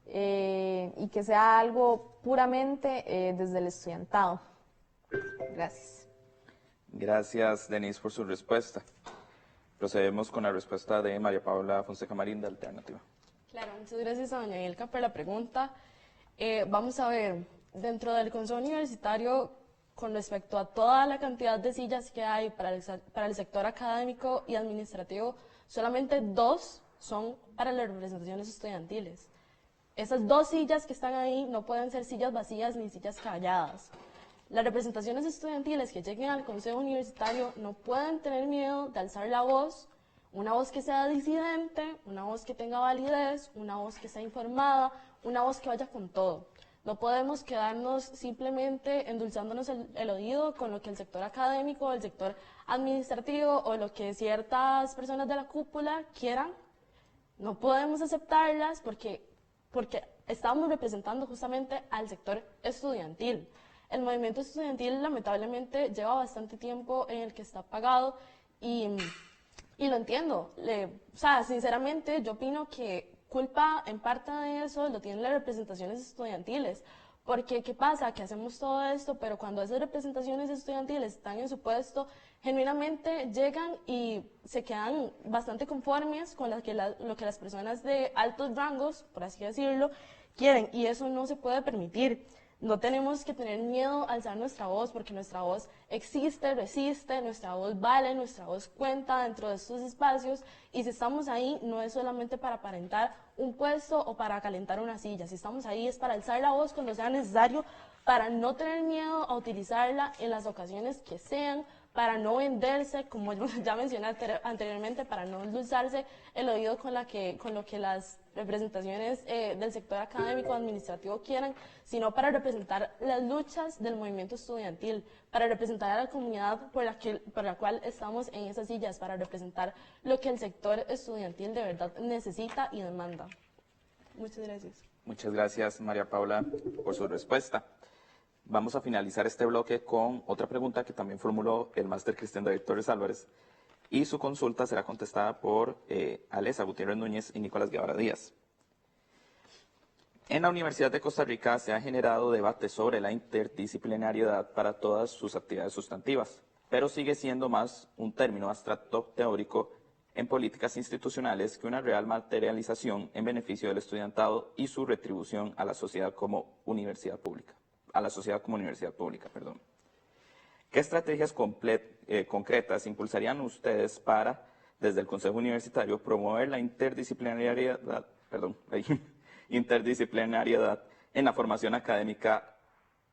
y que sea algo puramente desde el estudiantado. Gracias. Gracias, Denise, por su respuesta. Procedemos con la respuesta de María Paula Fonseca Marín de Alternativa. Claro, muchas gracias a doña Ilka por la pregunta. Vamos a ver, dentro del Consejo Universitario, con respecto a toda la cantidad de sillas que hay para el sector académico y administrativo, solamente 2 son para las representaciones estudiantiles. Esas 2 sillas que están ahí no pueden ser sillas vacías ni sillas calladas. Las representaciones estudiantiles que lleguen al Consejo Universitario no pueden tener miedo de alzar la voz, una voz que sea disidente, una voz que tenga validez, una voz que sea informada, una voz que vaya con todo. No podemos quedarnos simplemente endulzándonos el oído con lo que el sector académico, el sector administrativo o lo que ciertas personas de la cúpula quieran. No podemos aceptarlas porque estamos representando justamente al sector estudiantil. El movimiento estudiantil lamentablemente lleva bastante tiempo en el que está apagado y lo entiendo. O sea, sinceramente yo opino que culpa en parte de eso lo tienen las representaciones estudiantiles. Porque, ¿qué pasa? Que hacemos todo esto, pero cuando esas representaciones estudiantiles están en su puesto, genuinamente llegan y se quedan bastante conformes con lo que las personas de altos rangos, por así decirlo, quieren. Y eso no se puede permitir. No tenemos que tener miedo a alzar nuestra voz, porque nuestra voz existe, resiste, nuestra voz vale, nuestra voz cuenta dentro de estos espacios, y si estamos ahí no es solamente para aparentar un puesto o para calentar una silla. Si estamos ahí es para alzar la voz cuando sea necesario, para no tener miedo a utilizarla en las ocasiones que sean, para no venderse, como ya mencioné anteriormente, para no endulzarse el oído con lo que las representaciones del sector académico administrativo quieran, sino para representar las luchas del movimiento estudiantil, para representar a la comunidad por la cual estamos en esas sillas, para representar lo que el sector estudiantil de verdad necesita y demanda. Muchas gracias. Muchas gracias, María Paula, por su respuesta. Vamos a finalizar este bloque con otra pregunta que también formuló el máster Cristian David Torres Álvarez, y su consulta será contestada por Alesa Gutiérrez Núñez y Nicolás Guevara Díaz. En la Universidad de Costa Rica se ha generado debate sobre la interdisciplinariedad para todas sus actividades sustantivas, pero sigue siendo más un término abstracto teórico en políticas institucionales que una real materialización en beneficio del estudiantado y su retribución a la sociedad como universidad pública. ¿Qué estrategias concretas impulsarían ustedes para, desde el Consejo Universitario, promover la interdisciplinariedad interdisciplinariedad en la formación académica,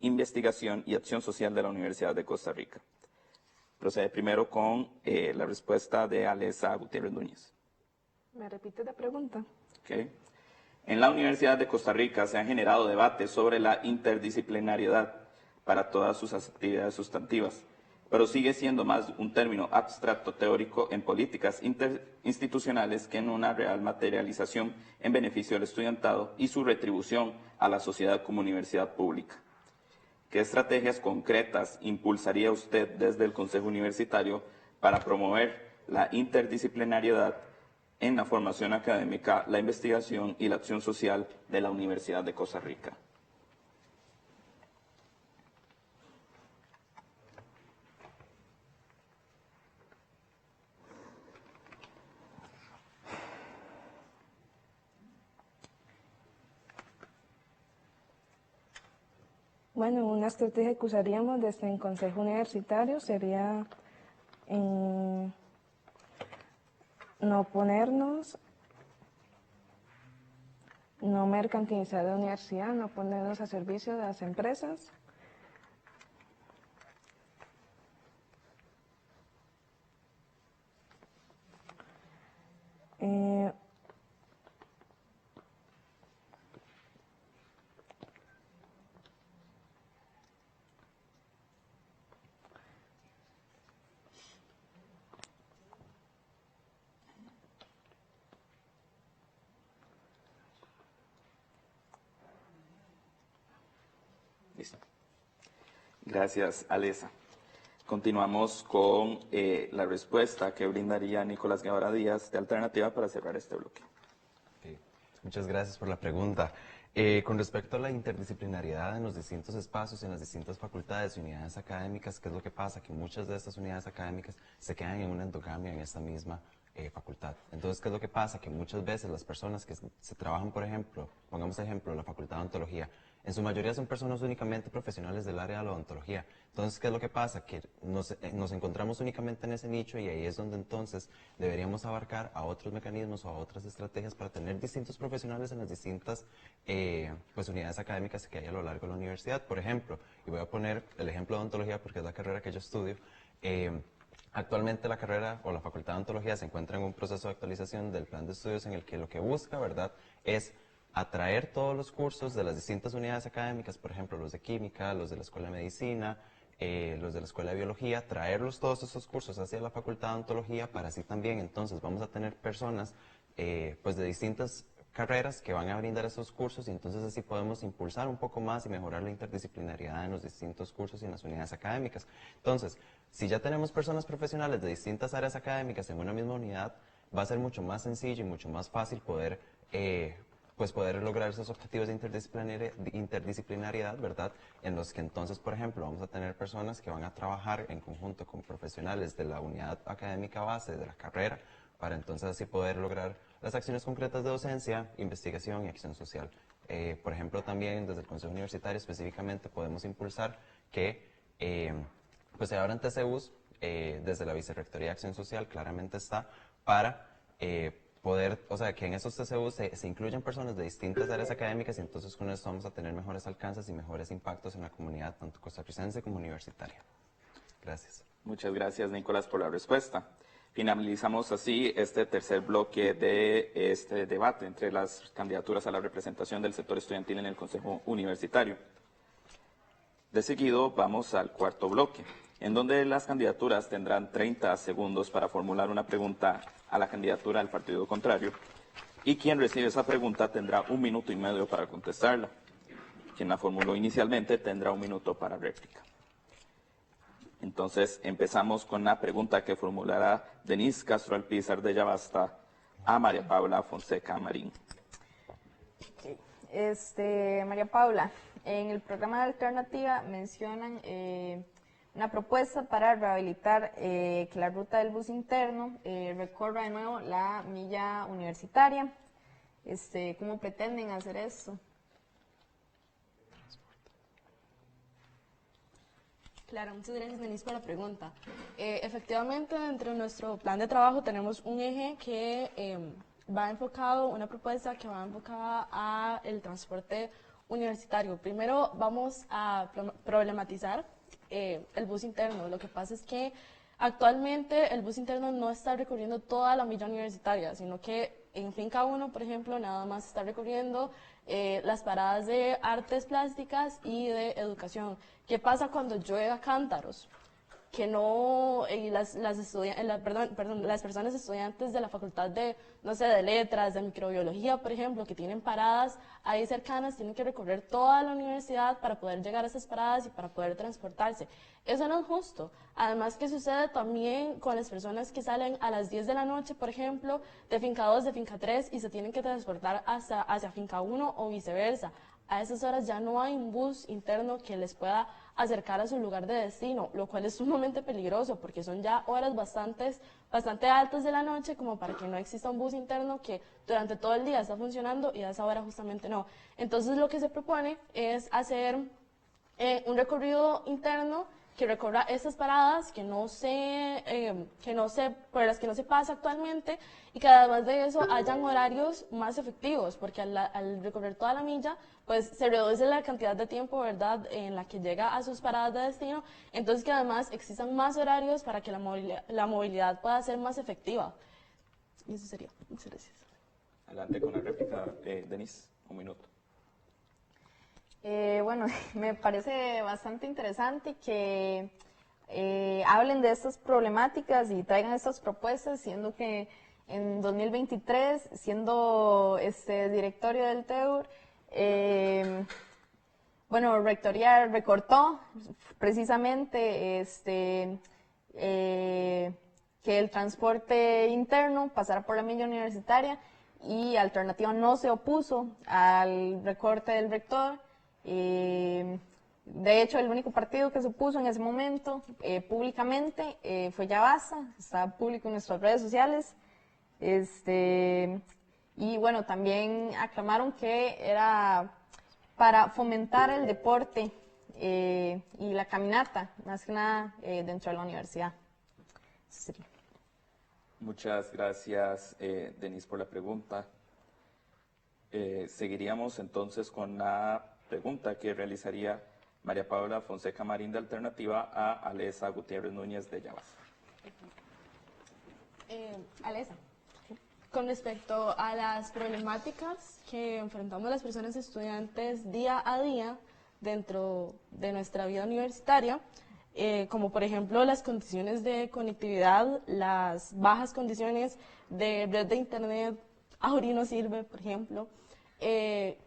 investigación y acción social de la Universidad de Costa Rica. Procede primero con la respuesta de Alesa Gutiérrez Núñez. ¿Me repite la pregunta? Okay. En la Universidad de Costa Rica se han generado debates sobre la interdisciplinariedad para todas sus actividades sustantivas, pero sigue siendo más un término abstracto teórico en políticas interinstitucionales que en una real materialización en beneficio del estudiantado y su retribución a la sociedad como universidad pública. ¿Qué estrategias concretas impulsaría usted desde el Consejo Universitario para promover la interdisciplinariedad en la formación académica, la investigación y la acción social de la Universidad de Costa Rica? Bueno, una estrategia que usaríamos desde el Consejo Universitario sería no oponernos, no mercantilizar la universidad, no ponernos a servicio de las empresas. Listo. Gracias, Alesa. Continuamos con la respuesta que brindaría Nicolás Guevara Díaz de Alternativa para cerrar este bloque. Okay. Muchas gracias por la pregunta. Con respecto a la interdisciplinariedad en los distintos espacios, en las distintas facultades y unidades académicas, ¿qué es lo que pasa? Que muchas de estas unidades académicas se quedan en una endogamia en esta misma facultad. Entonces, ¿qué es lo que pasa? Que muchas veces las personas que se trabajan, por ejemplo, pongamos ejemplo, la Facultad de Odontología, en su mayoría son personas únicamente profesionales del área de la odontología. Entonces, ¿qué es lo que pasa? Que nos encontramos únicamente en ese nicho y ahí es donde entonces deberíamos abarcar a otros mecanismos o a otras estrategias para tener distintos profesionales en las distintas pues, unidades académicas que hay a lo largo de la universidad. Por ejemplo, y voy a poner el ejemplo de odontología porque es la carrera que yo estudio. Actualmente la carrera o la Facultad de Odontología se encuentra en un proceso de actualización del plan de estudios en el que lo que busca, ¿verdad?, es atraer todos los cursos de las distintas unidades académicas, por ejemplo, los de química, los de la Escuela de Medicina, los de la Escuela de Biología, traerlos todos esos cursos hacia la Facultad de Odontología para así también entonces vamos a tener personas pues de distintas carreras que van a brindar esos cursos y entonces así podemos impulsar un poco más y mejorar la interdisciplinariedad en los distintos cursos y en las unidades académicas. Entonces, si ya tenemos personas profesionales de distintas áreas académicas en una misma unidad, va a ser mucho más sencillo y mucho más fácil poder pues poder lograr esos objetivos de interdisciplinariedad, ¿verdad? En los que entonces, por ejemplo, vamos a tener personas que van a trabajar en conjunto con profesionales de la unidad académica base de la carrera, para entonces así poder lograr las acciones concretas de docencia, investigación y acción social. Por ejemplo, también desde el Consejo Universitario específicamente podemos impulsar que pues se abran TCUs desde la Vicerrectoría de Acción Social, claramente está, para poder, o sea, que en esos TCUs se incluyan personas de distintas áreas académicas y entonces con esto vamos a tener mejores alcances y mejores impactos en la comunidad, tanto costarricense como universitaria. Gracias. Muchas gracias, Nicolás, por la respuesta. Finalizamos así este tercer bloque de este debate entre las candidaturas a la representación del sector estudiantil en el Consejo Universitario. De seguido, vamos al cuarto bloque, en donde las candidaturas tendrán 30 segundos para formular una pregunta a la candidatura del partido contrario, y quien recibe esa pregunta tendrá 1 minuto y medio para contestarla. Quien la formuló inicialmente tendrá 1 minuto para réplica. Entonces, empezamos con la pregunta que formulará Denise Castro Alpizar de Yabasta a María Paula Fonseca Marín. María Paula, en el programa de Alternativa mencionan una propuesta para rehabilitar que la ruta del bus interno recorra de nuevo la milla universitaria. ¿Cómo pretenden hacer esto? Claro, muchas gracias, Denise, por la pregunta. Efectivamente, dentro de nuestro plan de trabajo tenemos un eje que va enfocado, una propuesta que va enfocada a el transporte universitario. Primero vamos a problematizar el bus interno. Lo que pasa es que actualmente el bus interno no está recorriendo toda la milla universitaria, sino que en Finca 1, por ejemplo, nada más está recorriendo las paradas de artes plásticas y de educación. ¿Qué pasa cuando llueve a cántaros? Que no, las personas estudiantes de la facultad de, no sé, de letras, de microbiología, por ejemplo, que tienen paradas ahí cercanas, tienen que recorrer toda la universidad para poder llegar a esas paradas y para poder transportarse. Eso no es justo. Además que sucede también con las personas que salen a las 10 de la noche, por ejemplo, de Finca 2, de Finca 3 y se tienen que transportar hacia Finca 1 o viceversa. A esas horas ya no hay un bus interno que les pueda acercar a su lugar de destino, lo cual es sumamente peligroso porque son ya horas bastante altas de la noche como para que no exista un bus interno que durante todo el día está funcionando y a esa hora justamente no. Entonces lo que se propone es hacer un recorrido interno que recorra estas paradas por las que no se pasa actualmente y que además de eso hayan horarios más efectivos, porque al recorrer toda la milla, pues se reduce la cantidad de tiempo, ¿verdad?, en la que llega a sus paradas de destino, entonces que además existan más horarios para que la movilidad pueda ser más efectiva. Y eso sería. Muchas gracias. Adelante con la réplica, Denise, un minuto. Bueno, me parece bastante interesante que hablen de estas problemáticas y traigan estas propuestas, siendo que en 2023, siendo directorio del TEUR, bueno, Rectoría recortó precisamente que el transporte interno pasara por la milla universitaria y Alternativa no se opuso al recorte del rector. De hecho, el único partido que se opuso en ese momento públicamente fue Ya Basta, está público en nuestras redes sociales. Y bueno, también aclamaron que era para fomentar el deporte y la caminata, más que nada dentro de la universidad. Eso sería. Muchas gracias, Denise, por la pregunta. Seguiríamos entonces con la pregunta que realizaría María Paula Fonseca Marín de Alternativa a Alesa Gutiérrez Núñez de Ya Basta. Alesa, con respecto a las problemáticas que enfrentamos las personas estudiantes día a día dentro de nuestra vida universitaria, como por ejemplo las condiciones de conectividad, las bajas condiciones de red de internet, Auri no sirve, por ejemplo.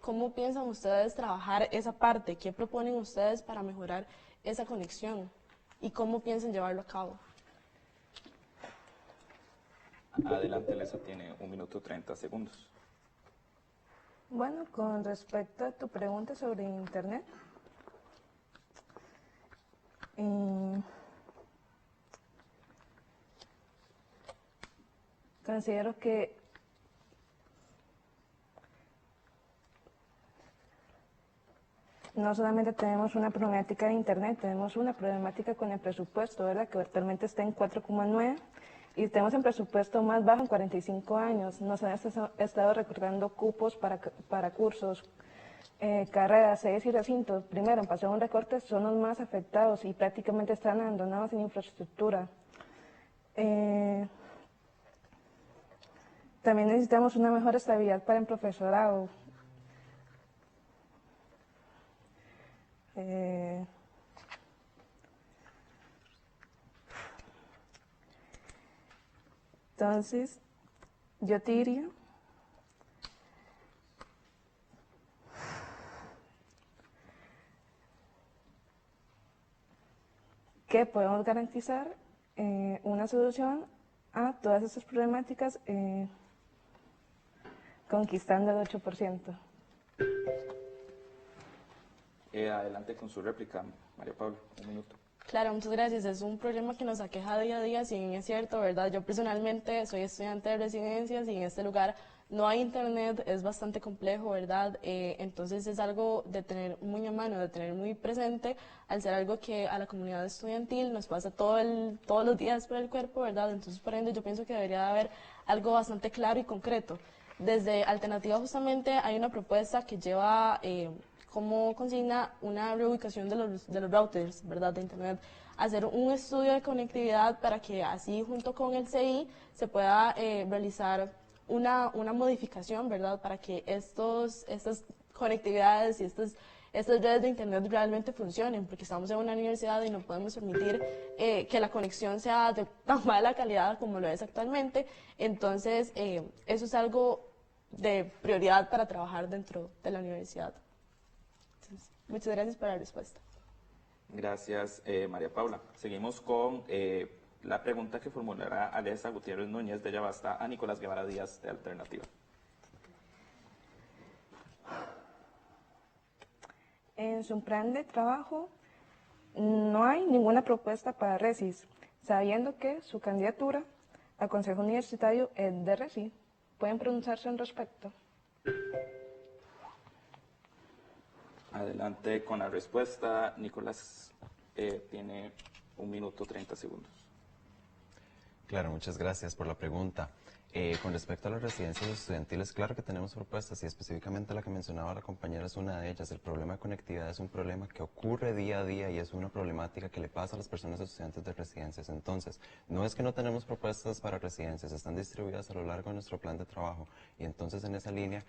¿Cómo piensan ustedes trabajar esa parte? ¿Qué proponen ustedes para mejorar esa conexión? ¿Y cómo piensan llevarlo a cabo? Adelante, Alesa, tiene 1 minuto 30 segundos. Bueno, con respecto a tu pregunta sobre Internet, considero que no solamente tenemos una problemática de Internet, tenemos una problemática con el presupuesto, ¿verdad?, que actualmente está en 4,9 y tenemos el presupuesto más bajo en 45 años. Nos han estado recortando cupos para cursos, carreras, sedes y recintos. Primero, en paseo un recorte, son los más afectados y prácticamente están abandonados en infraestructura. También necesitamos una mejor estabilidad para el profesorado. Entonces, yo te diría que podemos garantizar una solución a todas estas problemáticas conquistando el 8%. Adelante con su réplica, María Paula, 1 minuto. Claro, muchas gracias. Es un problema que nos aqueja día a día, si bien es cierto, ¿verdad? Yo personalmente soy estudiante de residencias y en este lugar no hay internet, es bastante complejo, ¿verdad? Entonces es algo de tener muy a mano, de tener muy presente, al ser algo que a la comunidad estudiantil nos pasa todos los días por el cuerpo, ¿verdad? Entonces, por ende, yo pienso que debería de haber algo bastante claro y concreto. Desde Alternativa, justamente, hay una propuesta que lleva como consigna una reubicación de los routers, ¿verdad?, de internet, hacer un estudio de conectividad para que así, junto con el CI, se pueda realizar una modificación, ¿verdad?, para que estas conectividades y estas redes de internet realmente funcionen, porque estamos en una universidad y no podemos permitir que la conexión sea de tan mala calidad como lo es actualmente. Entonces, eso es algo de prioridad para trabajar dentro de la universidad. Entonces, muchas gracias por la respuesta. Gracias, María Paula. Seguimos con la pregunta que formulará Alessa Gutiérrez Núñez de Yabasta a Nicolás Guevara Díaz de Alternativa. En su plan de trabajo no hay ninguna propuesta para RESIS, sabiendo que su candidatura al Consejo Universitario es de RESI. ¿Pueden pronunciarse al respecto? Adelante con la respuesta. Nicolás tiene 1 minuto 30 segundos. Claro, muchas gracias por la pregunta. Con respecto a las residencias estudiantiles, claro que tenemos propuestas y específicamente la que mencionaba la compañera es una de ellas. El problema de conectividad es un problema que ocurre día a día y es una problemática que le pasa a las personas estudiantes de residencias. Entonces, no es que no tenemos propuestas para residencias, están distribuidas a lo largo de nuestro plan de trabajo y entonces en esa línea,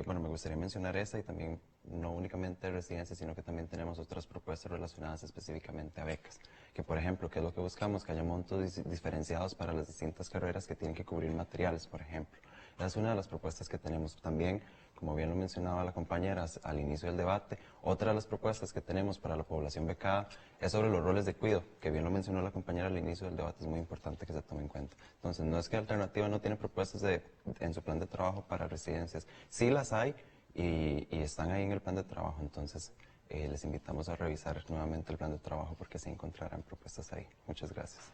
bueno, me gustaría mencionar esa y también no únicamente residencias, sino que también tenemos otras propuestas relacionadas específicamente a becas, que por ejemplo, ¿qué es lo que buscamos? Que haya montos diferenciados para las distintas carreras que tienen que cubrir materiales, por ejemplo. Esa es una de las propuestas que tenemos también, como bien lo mencionaba la compañera al inicio del debate. Otra de las propuestas que tenemos para la población becada es sobre los roles de cuidado, que bien lo mencionó la compañera al inicio del debate, es muy importante que se tome en cuenta. Entonces, no es que Alternativa no tiene propuestas en su plan de trabajo para residencias, sí las hay, y están ahí en el plan de trabajo, entonces les invitamos a revisar nuevamente el plan de trabajo porque se encontrarán propuestas ahí. Muchas gracias.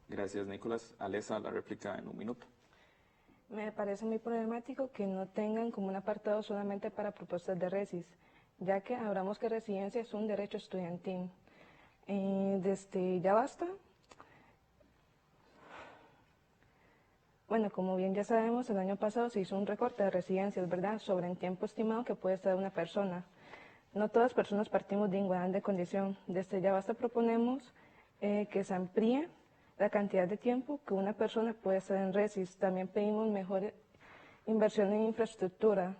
Gracias, Nicolás. Alessa, la réplica en 1 minuto. Me parece muy problemático que no tengan como un apartado solamente para propuestas de RESIS, ya que hablamos que residencia es un derecho estudiantil. Desde Yabasta, bueno, como bien ya sabemos, el año pasado se hizo un recorte de residencias, ¿verdad?, sobre el tiempo estimado que puede estar una persona. No todas las personas partimos de igualdad de condición. Desde Yabasta proponemos que se amplíe la cantidad de tiempo que una persona puede estar en RESIS. También pedimos mejor inversión en infraestructura.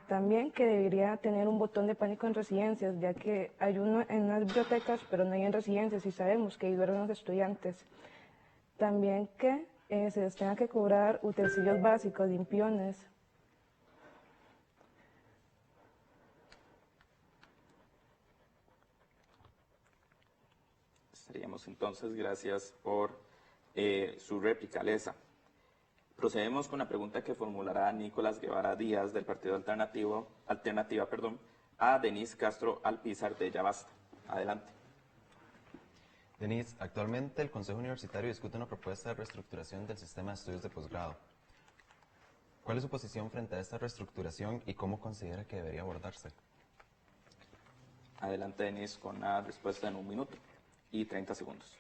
También que debería tener un botón de pánico en residencias, ya que hay uno en las bibliotecas, pero no hay en residencias y sabemos que ahí duermen los estudiantes. También que se les tenga que cobrar utensilios básicos, limpiones. Estaríamos entonces, gracias por su réplica, Alessa. Procedemos con la pregunta que formulará Nicolás Guevara Díaz del Partido Alternativa, a Denise Castro Alpizar de Yabasta. Adelante. Denise, actualmente el Consejo Universitario discute una propuesta de reestructuración del sistema de estudios de posgrado. ¿Cuál es su posición frente a esta reestructuración y cómo considera que debería abordarse? Adelante, Denise, con la respuesta en 1 minuto y 30 segundos.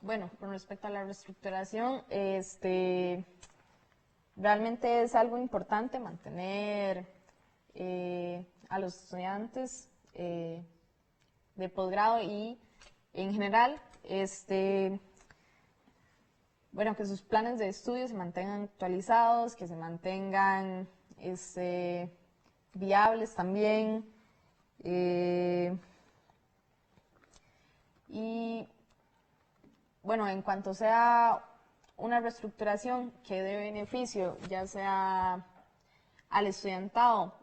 Bueno, con respecto a la reestructuración, realmente es algo importante mantener a los estudiantes de posgrado y en general, bueno, que sus planes de estudio se mantengan actualizados, que se mantengan viables también. Y bueno, en cuanto sea una reestructuración que dé beneficio, ya sea al estudiantado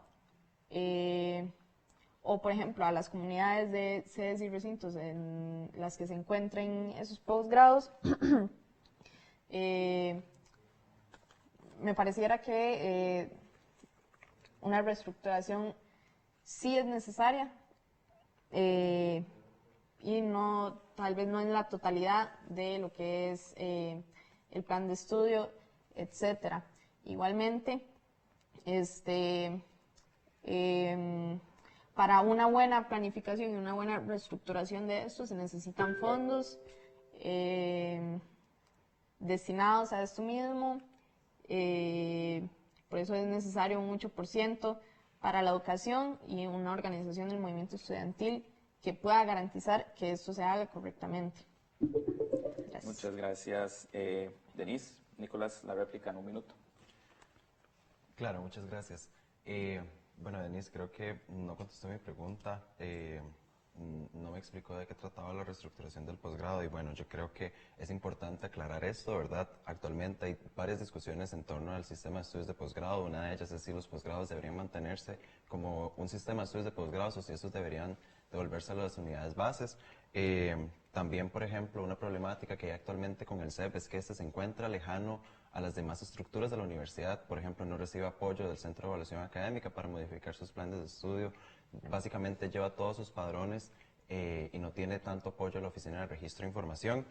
o, por ejemplo, a las comunidades de sedes y recintos en las que se encuentren esos posgrados, me pareciera que una reestructuración sí es necesaria y no, tal vez no en la totalidad de lo que es el plan de estudio, etcétera. Igualmente, para una buena planificación y una buena reestructuración de esto se necesitan fondos destinados a esto mismo. Por eso es necesario un 8% para la educación y una organización del movimiento estudiantil que pueda garantizar que esto se haga correctamente. Gracias. Muchas gracias, Denise. Nicolás, la réplica en un minuto. Claro, muchas gracias. Bueno, Denise, creo que no contestó mi pregunta. No me explicó de qué trataba la reestructuración del posgrado y bueno, yo creo que es importante aclarar esto, ¿verdad? Actualmente hay varias discusiones en torno al sistema de estudios de posgrado. Una de ellas es si los posgrados deberían mantenerse como un sistema de estudios de posgrados o si estos deberían devolverse a las unidades bases. También, por ejemplo, una problemática que hay actualmente con el CEP es que este se encuentra lejano a las demás estructuras de la universidad. Por ejemplo, no recibe apoyo del Centro de Evaluación Académica para modificar sus planes de estudio. Básicamente lleva todos sus padrones y no tiene tanto apoyo de la Oficina de Registro de Información.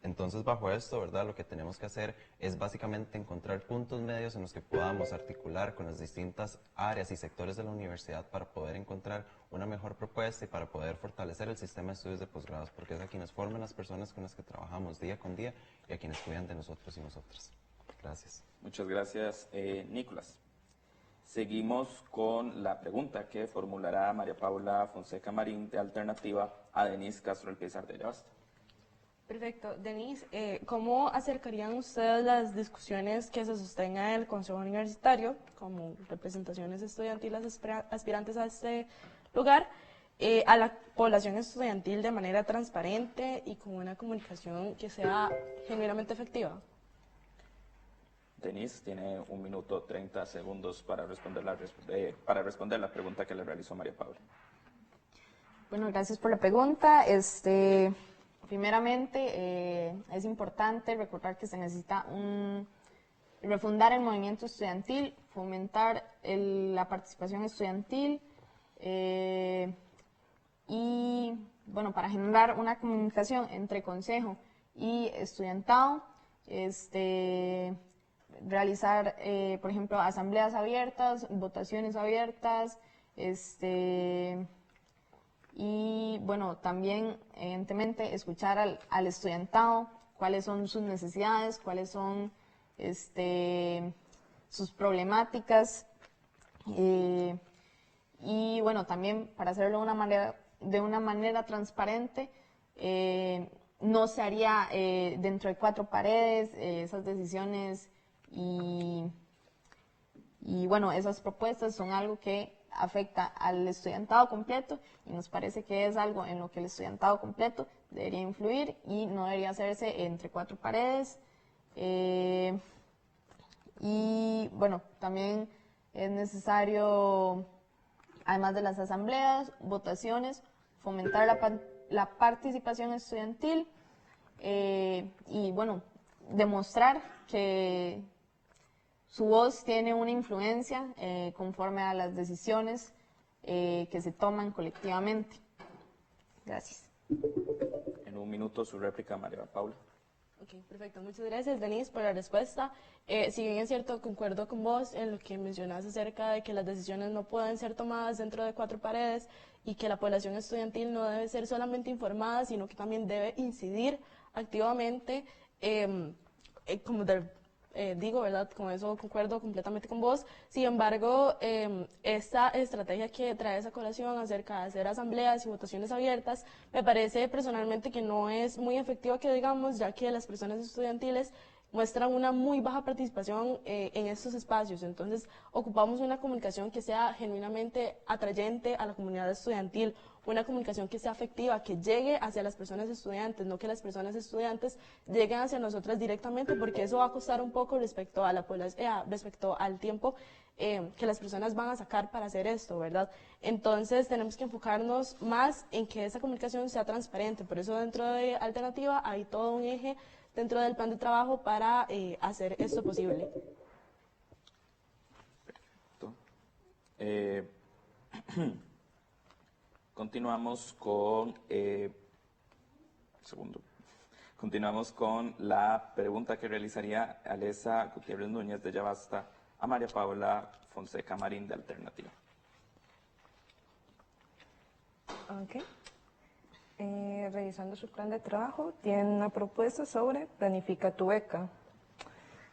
Entonces, bajo esto, ¿verdad? Lo que tenemos que hacer es básicamente encontrar puntos medios en los que podamos articular con las distintas áreas y sectores de la universidad para poder encontrar una mejor propuesta y para poder fortalecer el sistema de estudios de posgrados, porque es a quienes forman las personas con las que trabajamos día con día y a quienes cuidan de nosotros y nosotras. Gracias. Muchas gracias, Nicolás. Seguimos con la pregunta que formulará María Paula Fonseca Marín de Alternativa a Denise Castro El Piezar de Yabasta. Perfecto. Denise, ¿cómo acercarían ustedes las discusiones que se sostengan en el Consejo Universitario, como representaciones estudiantiles aspirantes a este lugar, a la población estudiantil de manera transparente y con una comunicación que sea genuinamente efectiva? Denise tiene 1 minuto 30 segundos para responder la pregunta que le realizó María Paula. Bueno, gracias por la pregunta. Primeramente, es importante recordar que se necesita refundar el movimiento estudiantil, fomentar la participación estudiantil y, bueno, para generar una comunicación entre consejo y estudiantado, realizar, por ejemplo, asambleas abiertas, votaciones abiertas, y bueno, también evidentemente escuchar al estudiantado, cuáles son sus necesidades, cuáles son sus problemáticas, y bueno, también para hacerlo de una manera transparente. No se haría dentro de 4 paredes esas decisiones y bueno, esas propuestas son algo que afecta al estudiantado completo y nos parece que es algo en lo que el estudiantado completo debería influir y no debería hacerse entre 4 paredes. Y bueno, también es necesario, además de las asambleas, votaciones, fomentar la participación estudiantil y bueno, demostrar que su voz tiene una influencia conforme a las decisiones que se toman colectivamente. Gracias. En 1 minuto su réplica, María Paula. Ok, perfecto. Muchas gracias, Denise, por la respuesta. Si bien es cierto, concuerdo con vos en lo que mencionas acerca de que las decisiones no pueden ser tomadas dentro de 4 paredes y que la población estudiantil no debe ser solamente informada, sino que también debe incidir activamente, como digo, ¿verdad? Con eso concuerdo completamente con vos. Sin embargo, esta estrategia que trae esa colación acerca de hacer asambleas y votaciones abiertas, me parece personalmente que no es muy efectiva, que digamos, ya que las personas estudiantiles muestran una muy baja participación en estos espacios. Entonces, ocupamos una comunicación que sea genuinamente atrayente a la comunidad estudiantil, una comunicación que sea afectiva, que llegue hacia las personas estudiantes, no que las personas estudiantes lleguen hacia nosotras directamente, porque eso va a costar un poco respecto a respecto al tiempo que las personas van a sacar para hacer esto, ¿verdad? Entonces, tenemos que enfocarnos más en que esa comunicación sea transparente. Por eso, dentro de Alternativa hay todo un eje dentro del plan de trabajo para hacer esto posible. Perfecto. Continuamos con Continuamos con la pregunta que realizaría Alesa Gutiérrez Núñez de Yabasta a María Paula Fonseca Marín de Alternativa. Ok. Revisando su plan de trabajo, tienen una propuesta sobre planifica tu beca.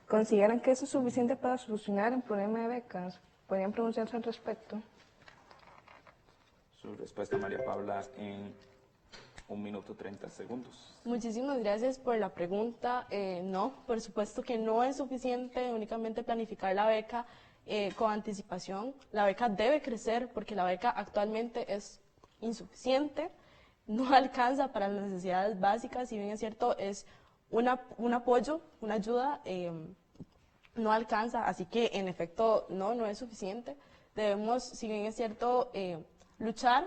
¿Consideran que eso es suficiente para solucionar el problema de becas? ¿Podrían pronunciarse al respecto? Su respuesta, María Paula, en 1 minuto 30 segundos. Muchísimas gracias por la pregunta. No, por supuesto que no es suficiente únicamente planificar la beca con anticipación. La beca debe crecer porque la beca actualmente es insuficiente, no alcanza para las necesidades básicas, si bien es cierto, es un apoyo, una ayuda, no alcanza, así que en efecto no es suficiente. Debemos, si bien es cierto, luchar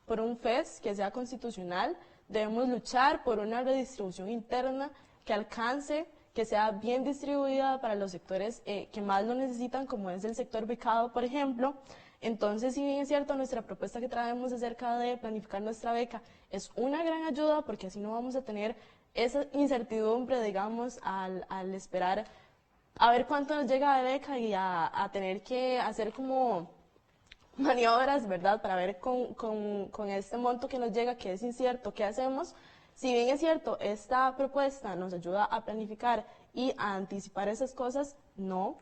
por un FES que sea constitucional, debemos luchar por una redistribución interna que alcance, que sea bien distribuida para los sectores que más lo necesitan, como es el sector becado, por ejemplo. Entonces, si bien es cierto, nuestra propuesta que traemos acerca de planificar nuestra beca es una gran ayuda, porque así no vamos a tener esa incertidumbre, digamos, al esperar a ver cuánto nos llega de beca y a tener que hacer como maniobras, ¿verdad?, para ver con este monto que nos llega, que es incierto, ¿qué hacemos? Si bien es cierto, esta propuesta nos ayuda a planificar y a anticipar esas cosas, no.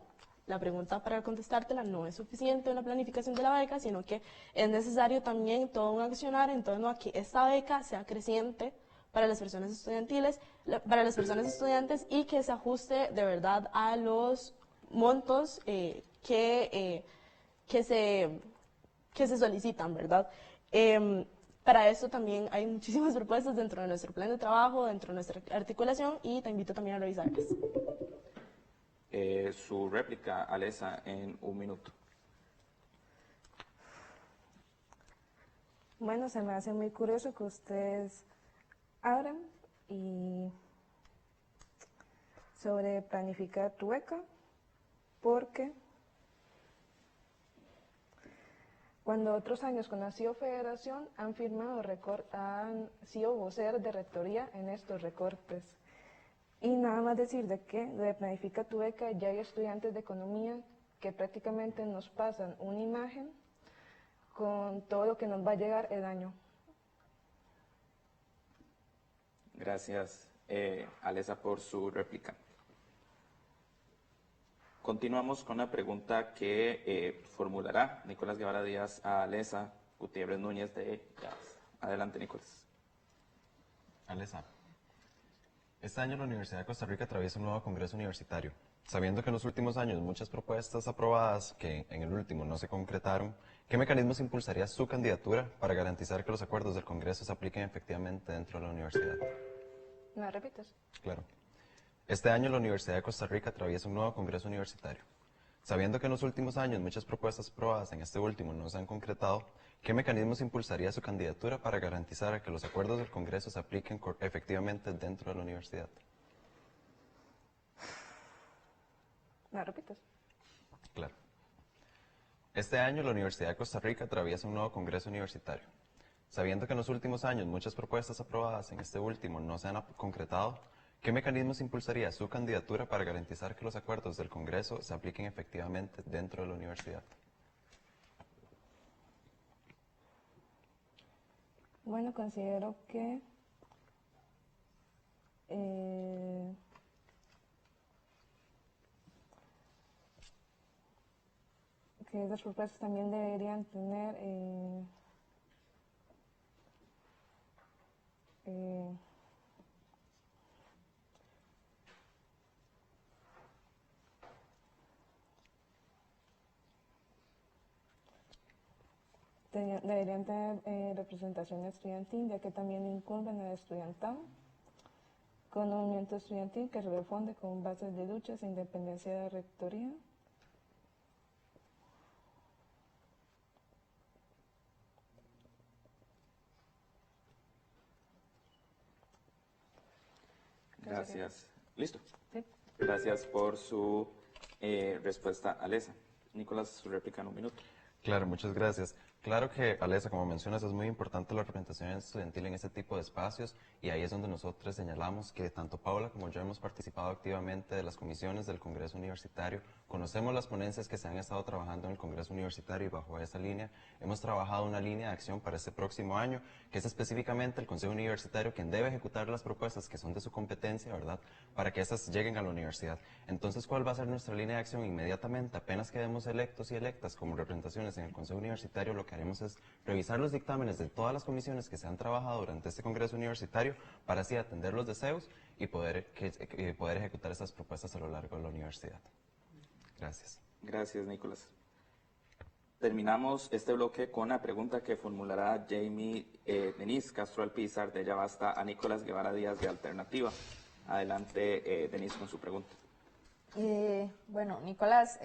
La pregunta para contestártela, no es suficiente una planificación de la beca, sino que es necesario también todo un accionar en torno a que esta beca sea creciente para las personas estudiantiles, para las personas estudiantes, y que se ajuste de verdad a los montos que se solicitan, ¿verdad? Para eso también hay muchísimas propuestas dentro de nuestro plan de trabajo, dentro de nuestra articulación, y te invito también a revisarlas. Su réplica, Alesa, en 1 minuto. Bueno, se me hace muy curioso que ustedes abran y sobre planificar tu beca, porque cuando otros años con la CIO Federación han sido voceros de rectoría en estos recortes. Y nada más decir de que de planifica tu beca ya hay estudiantes de economía que prácticamente nos pasan una imagen con todo lo que nos va a llegar el año. Gracias, Alesa, por su réplica. Continuamos con la pregunta que formulará Nicolás Guevara Díaz a Alesa Gutiérrez Núñez de Yabasta. Adelante, Nicolás. Alesa, este año la Universidad de Costa Rica atraviesa un nuevo congreso universitario. Sabiendo que en los últimos años muchas propuestas aprobadas que en el último no se concretaron, ¿qué mecanismos impulsaría su candidatura para garantizar que los acuerdos del congreso se apliquen efectivamente dentro de la universidad? ¿Me repites? Claro. Este año la Universidad de Costa Rica atraviesa un nuevo congreso universitario. Sabiendo que en los últimos años muchas propuestas aprobadas en este último no se han concretado, ¿qué mecanismos impulsaría su candidatura para garantizar que los acuerdos del Congreso se apliquen efectivamente dentro de la universidad? ¿Me repites? Claro. Este año la Universidad de Costa Rica atraviesa un nuevo congreso universitario. Sabiendo que en los últimos años muchas propuestas aprobadas en este último no se han concretado, ¿qué mecanismos impulsaría su candidatura para garantizar que los acuerdos del Congreso se apliquen efectivamente dentro de la universidad? Bueno, considero que las propuestas también deberían tener deberían tener representación estudiantil, ya que también incumben al estudiantado, con un movimiento estudiantil que se refunde con bases de luchas e independencia de la rectoría. Gracias. ¿Listo? Sí. Gracias por su respuesta, Alesa. Nicolás, su réplica en 1 minuto. Claro, muchas gracias. Claro que, Alesa, como mencionas, es muy importante la representación estudiantil en este tipo de espacios y ahí es donde nosotros señalamos que tanto Paula como yo hemos participado activamente de las comisiones del Congreso Universitario, conocemos las ponencias que se han estado trabajando en el Congreso Universitario y bajo esa línea hemos trabajado una línea de acción para este próximo año, que es específicamente el Consejo Universitario quien debe ejecutar las propuestas que son de su competencia, ¿verdad?, para que estas lleguen a la universidad. Entonces, ¿cuál va a ser nuestra línea de acción? Inmediatamente, apenas quedemos electos y electas como representaciones en el Consejo Universitario, lo que haremos es revisar los dictámenes de todas las comisiones que se han trabajado durante este Congreso Universitario para así atender los deseos y poder ejecutar esas propuestas a lo largo de la universidad. Gracias. Gracias, Nicolás. Terminamos este bloque con la pregunta que formulará Jamie Denise Castro Alpizar de Ya Basta a Nicolás Guevara Díaz de Alternativa. Adelante, Denise, con su pregunta. Bueno, Nicolás,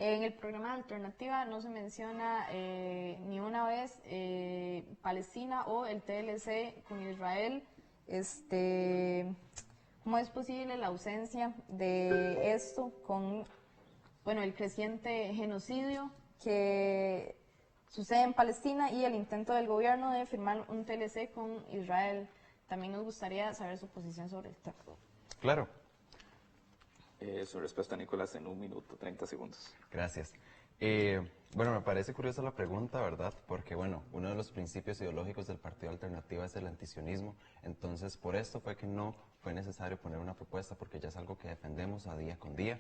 en el programa de Alternativa no se menciona ni una vez Palestina o el TLC con Israel. ¿Cómo es posible la ausencia de esto con el creciente genocidio que sucede en Palestina y el intento del gobierno de firmar un TLC con Israel? También nos gustaría saber su posición sobre el tema. Claro. Su respuesta, Nicolás, en 1 minuto, 30 segundos. Gracias. Bueno, me parece curiosa la pregunta, ¿verdad? Porque, bueno, uno de los principios ideológicos del Partido Alternativa es el antisionismo. Entonces, por esto fue que no fue necesario poner una propuesta, porque ya es algo que defendemos a día con día.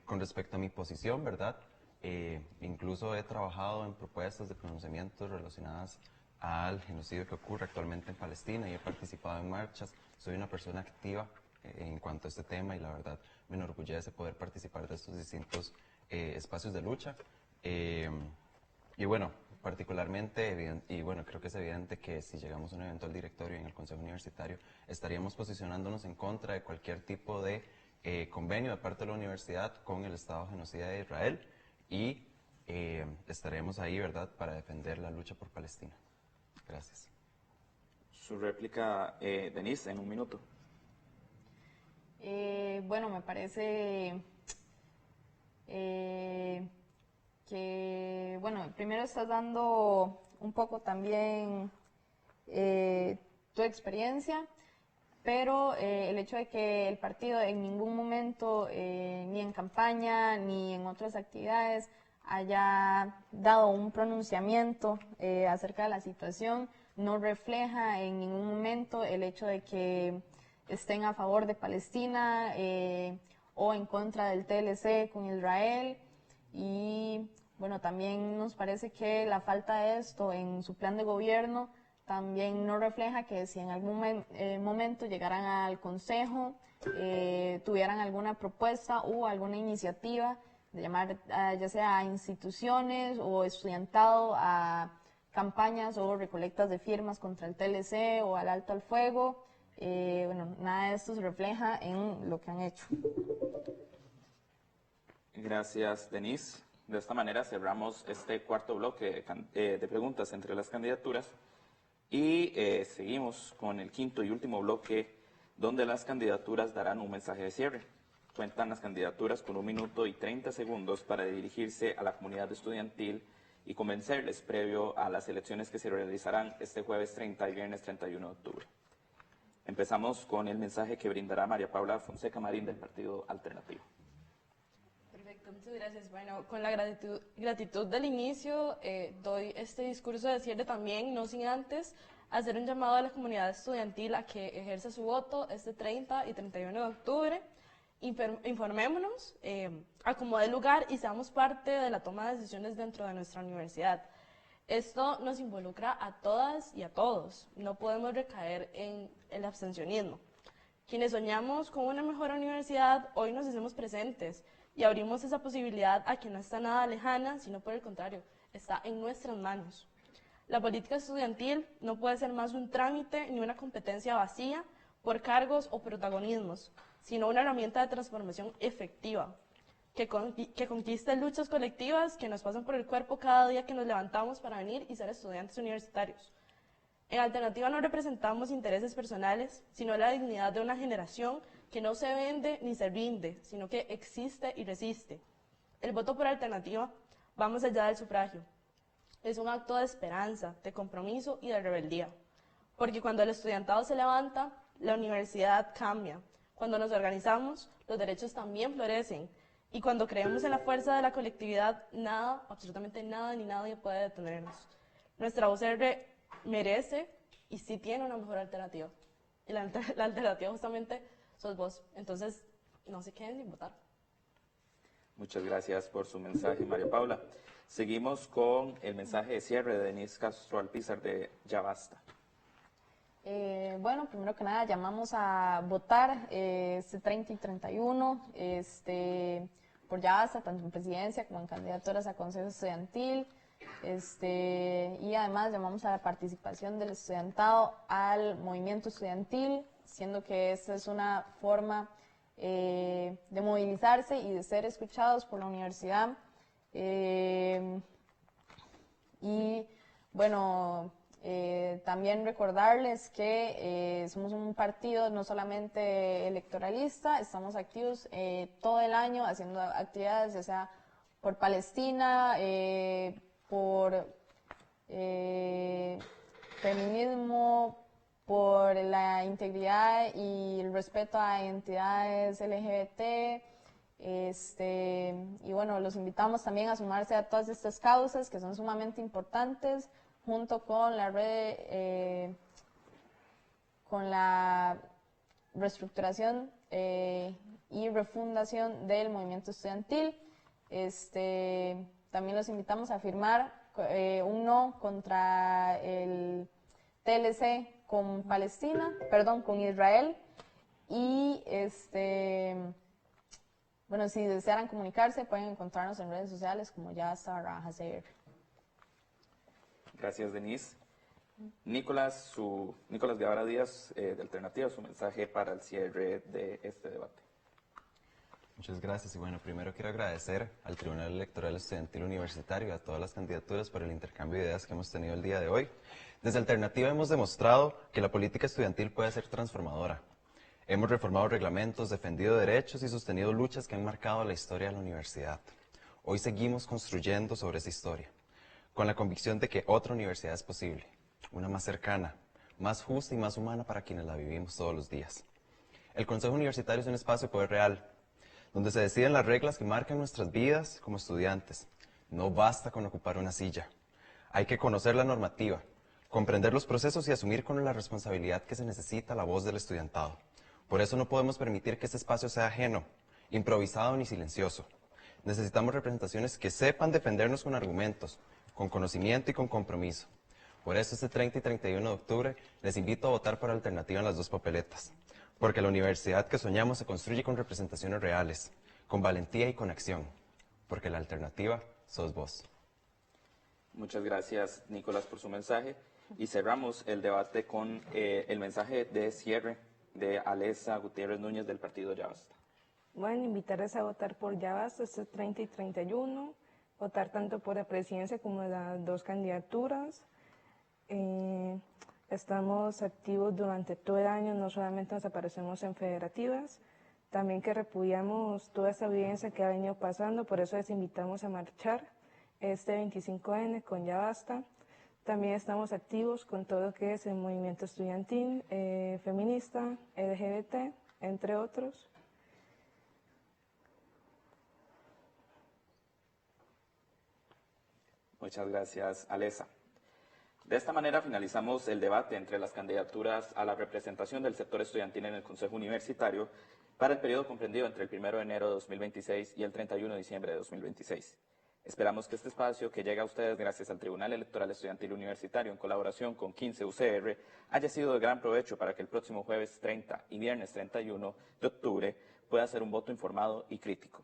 Con respecto a mi posición, ¿verdad? Incluso he trabajado en propuestas de pronunciamientos relacionadas al genocidio que ocurre actualmente en Palestina y he participado en marchas. Soy una persona activa en cuanto a este tema y la verdad me enorgullece poder participar de estos distintos espacios de lucha. Y bueno, particularmente, y bueno, creo que es evidente que si llegamos a un eventual directorio en el Consejo Universitario, estaríamos posicionándonos en contra de cualquier tipo de convenio de parte de la universidad con el Estado genocida de Israel y estaremos ahí, ¿verdad?, para defender la lucha por Palestina. Gracias. Su réplica, Denise, en 1 minuto. Bueno, me parece que, bueno, primero estás dando un poco también tu experiencia, pero el hecho de que el partido en ningún momento, ni en campaña, ni en otras actividades, haya dado un pronunciamiento acerca de la situación, no refleja en ningún momento el hecho de que estén a favor de Palestina o en contra del TLC con Israel. Y bueno, también nos parece que la falta de esto en su plan de gobierno también no refleja que si en algún momento llegaran al Consejo, tuvieran alguna propuesta o alguna iniciativa de llamar ya sea a instituciones o estudiantado a campañas o recolectas de firmas contra el TLC o al alto al fuego. Bueno, nada de esto se refleja en lo que han hecho. Gracias, Denise. De esta manera cerramos este cuarto bloque de preguntas entre las candidaturas y seguimos con el quinto y último bloque donde las candidaturas darán un mensaje de cierre. Cuentan las candidaturas con 1 minuto y 30 segundos para dirigirse a la comunidad estudiantil y convencerles previo a las elecciones que se realizarán este jueves 30 y viernes 31 de octubre. Empezamos con el mensaje que brindará María Paula Fonseca Marín del Partido Alternativo. Perfecto, muchas gracias. Bueno, con la gratitud del inicio, doy este discurso de cierre también, no sin antes hacer un llamado a la comunidad estudiantil a que ejerza su voto este 30 y 31 de octubre. Informémonos, acomode lugar y seamos parte de la toma de decisiones dentro de nuestra universidad. Esto nos involucra a todas y a todos. No podemos recaer en el abstencionismo. Quienes soñamos con una mejor universidad, hoy nos hacemos presentes y abrimos esa posibilidad a que no está nada lejana, sino por el contrario, está en nuestras manos. La política estudiantil no puede ser más un trámite ni una competencia vacía por cargos o protagonismos, sino una herramienta de transformación efectiva, que conquiste luchas colectivas que nos pasan por el cuerpo cada día que nos levantamos para venir y ser estudiantes universitarios. En Alternativa no representamos intereses personales, sino la dignidad de una generación que no se vende ni se rinde, sino que existe y resiste. El voto por Alternativa va más allá del sufragio, es un acto de esperanza, de compromiso y de rebeldía. Porque cuando el estudiantado se levanta, la universidad cambia. Cuando nos organizamos, los derechos también florecen. Y cuando creemos en la fuerza de la colectividad, nada, absolutamente nada ni nadie puede detenernos. Nuestra UCR merece y sí tiene una mejor alternativa. Y la alternativa justamente sos vos. Entonces, no se queden sin votar. Muchas gracias por su mensaje, María Paula. Seguimos con el mensaje de cierre de Denise Castro Alpizar de Ya Basta. Bueno, primero que nada llamamos a votar este 30 y 31 por Ya Basta, tanto en presidencia como en candidaturas a consejo estudiantil. Y además llamamos a la participación del estudiantado al movimiento estudiantil, siendo que esta es una forma de movilizarse y de ser escuchados por la universidad. Y bueno, también recordarles que somos un partido no solamente electoralista, estamos activos todo el año haciendo actividades, ya sea por Palestina, por feminismo, por la integridad y el respeto a identidades LGBT. Y bueno, los invitamos también a sumarse a todas estas causas que son sumamente importantes, junto con la red, con la reestructuración y refundación del movimiento estudiantil. También los invitamos a firmar un no contra el TLC con Palestina, perdón, con Israel. Y bueno, si desearan comunicarse, pueden encontrarnos en redes sociales como Ya Basta /CR. Gracias, Denise. Nicolás Guevara Díaz, de Alternativa, su mensaje para el cierre de este debate. Muchas gracias y bueno, primero quiero agradecer al Tribunal Electoral Estudiantil Universitario y a todas las candidaturas por el intercambio de ideas que hemos tenido el día de hoy. Desde Alternativa hemos demostrado que la política estudiantil puede ser transformadora. Hemos reformado reglamentos, defendido derechos y sostenido luchas que han marcado la historia de la universidad. Hoy seguimos construyendo sobre esa historia, con la convicción de que otra universidad es posible, una más cercana, más justa y más humana para quienes la vivimos todos los días. El Consejo Universitario es un espacio de poder real, donde se deciden las reglas que marcan nuestras vidas como estudiantes. No basta con ocupar una silla. Hay que conocer la normativa, comprender los procesos y asumir con la responsabilidad que se necesita la voz del estudiantado. Por eso no podemos permitir que este espacio sea ajeno, improvisado ni silencioso. Necesitamos representaciones que sepan defendernos con argumentos, con conocimiento y con compromiso. Por eso este 30 y 31 de octubre les invito a votar por Alternativa en las dos papeletas. Porque la universidad que soñamos se construye con representaciones reales, con valentía y con acción. Porque la alternativa sos vos. Muchas gracias, Nicolás, por su mensaje. Y cerramos el debate con el mensaje de cierre de Alesa Gutiérrez Núñez del partido Ya Basta. Bueno, invitarles a votar por Ya Basta este 30 y 31, votar tanto por la presidencia como las dos candidaturas. Estamos activos durante todo el año, no solamente nos aparecemos en federativas, también que repudiamos toda esta violencia que ha venido pasando, por eso les invitamos a marchar este 25N con Ya Basta. También estamos activos con todo lo que es el movimiento estudiantil, feminista, LGBT, entre otros. Muchas gracias, Alesa. De esta manera finalizamos el debate entre las candidaturas a la representación del sector estudiantil en el Consejo Universitario para el periodo comprendido entre el 1 de enero de 2026 y el 31 de diciembre de 2026. Esperamos que este espacio, que llega a ustedes gracias al Tribunal Electoral Estudiantil Universitario en colaboración con 15 UCR, haya sido de gran provecho para que el próximo jueves 30 y viernes 31 de octubre pueda ser un voto informado y crítico.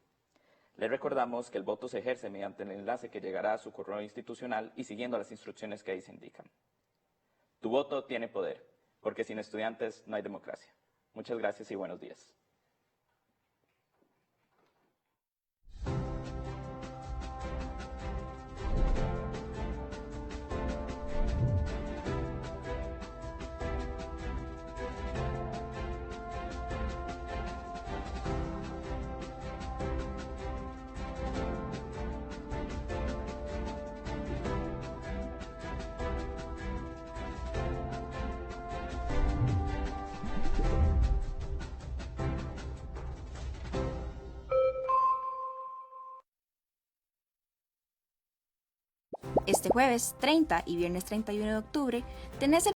Les recordamos que el voto se ejerce mediante el enlace que llegará a su correo institucional y siguiendo las instrucciones que ahí se indican. Tu voto tiene poder, porque sin estudiantes no hay democracia. Muchas gracias y buenos días. Este jueves 30 y viernes 31 de octubre tenés el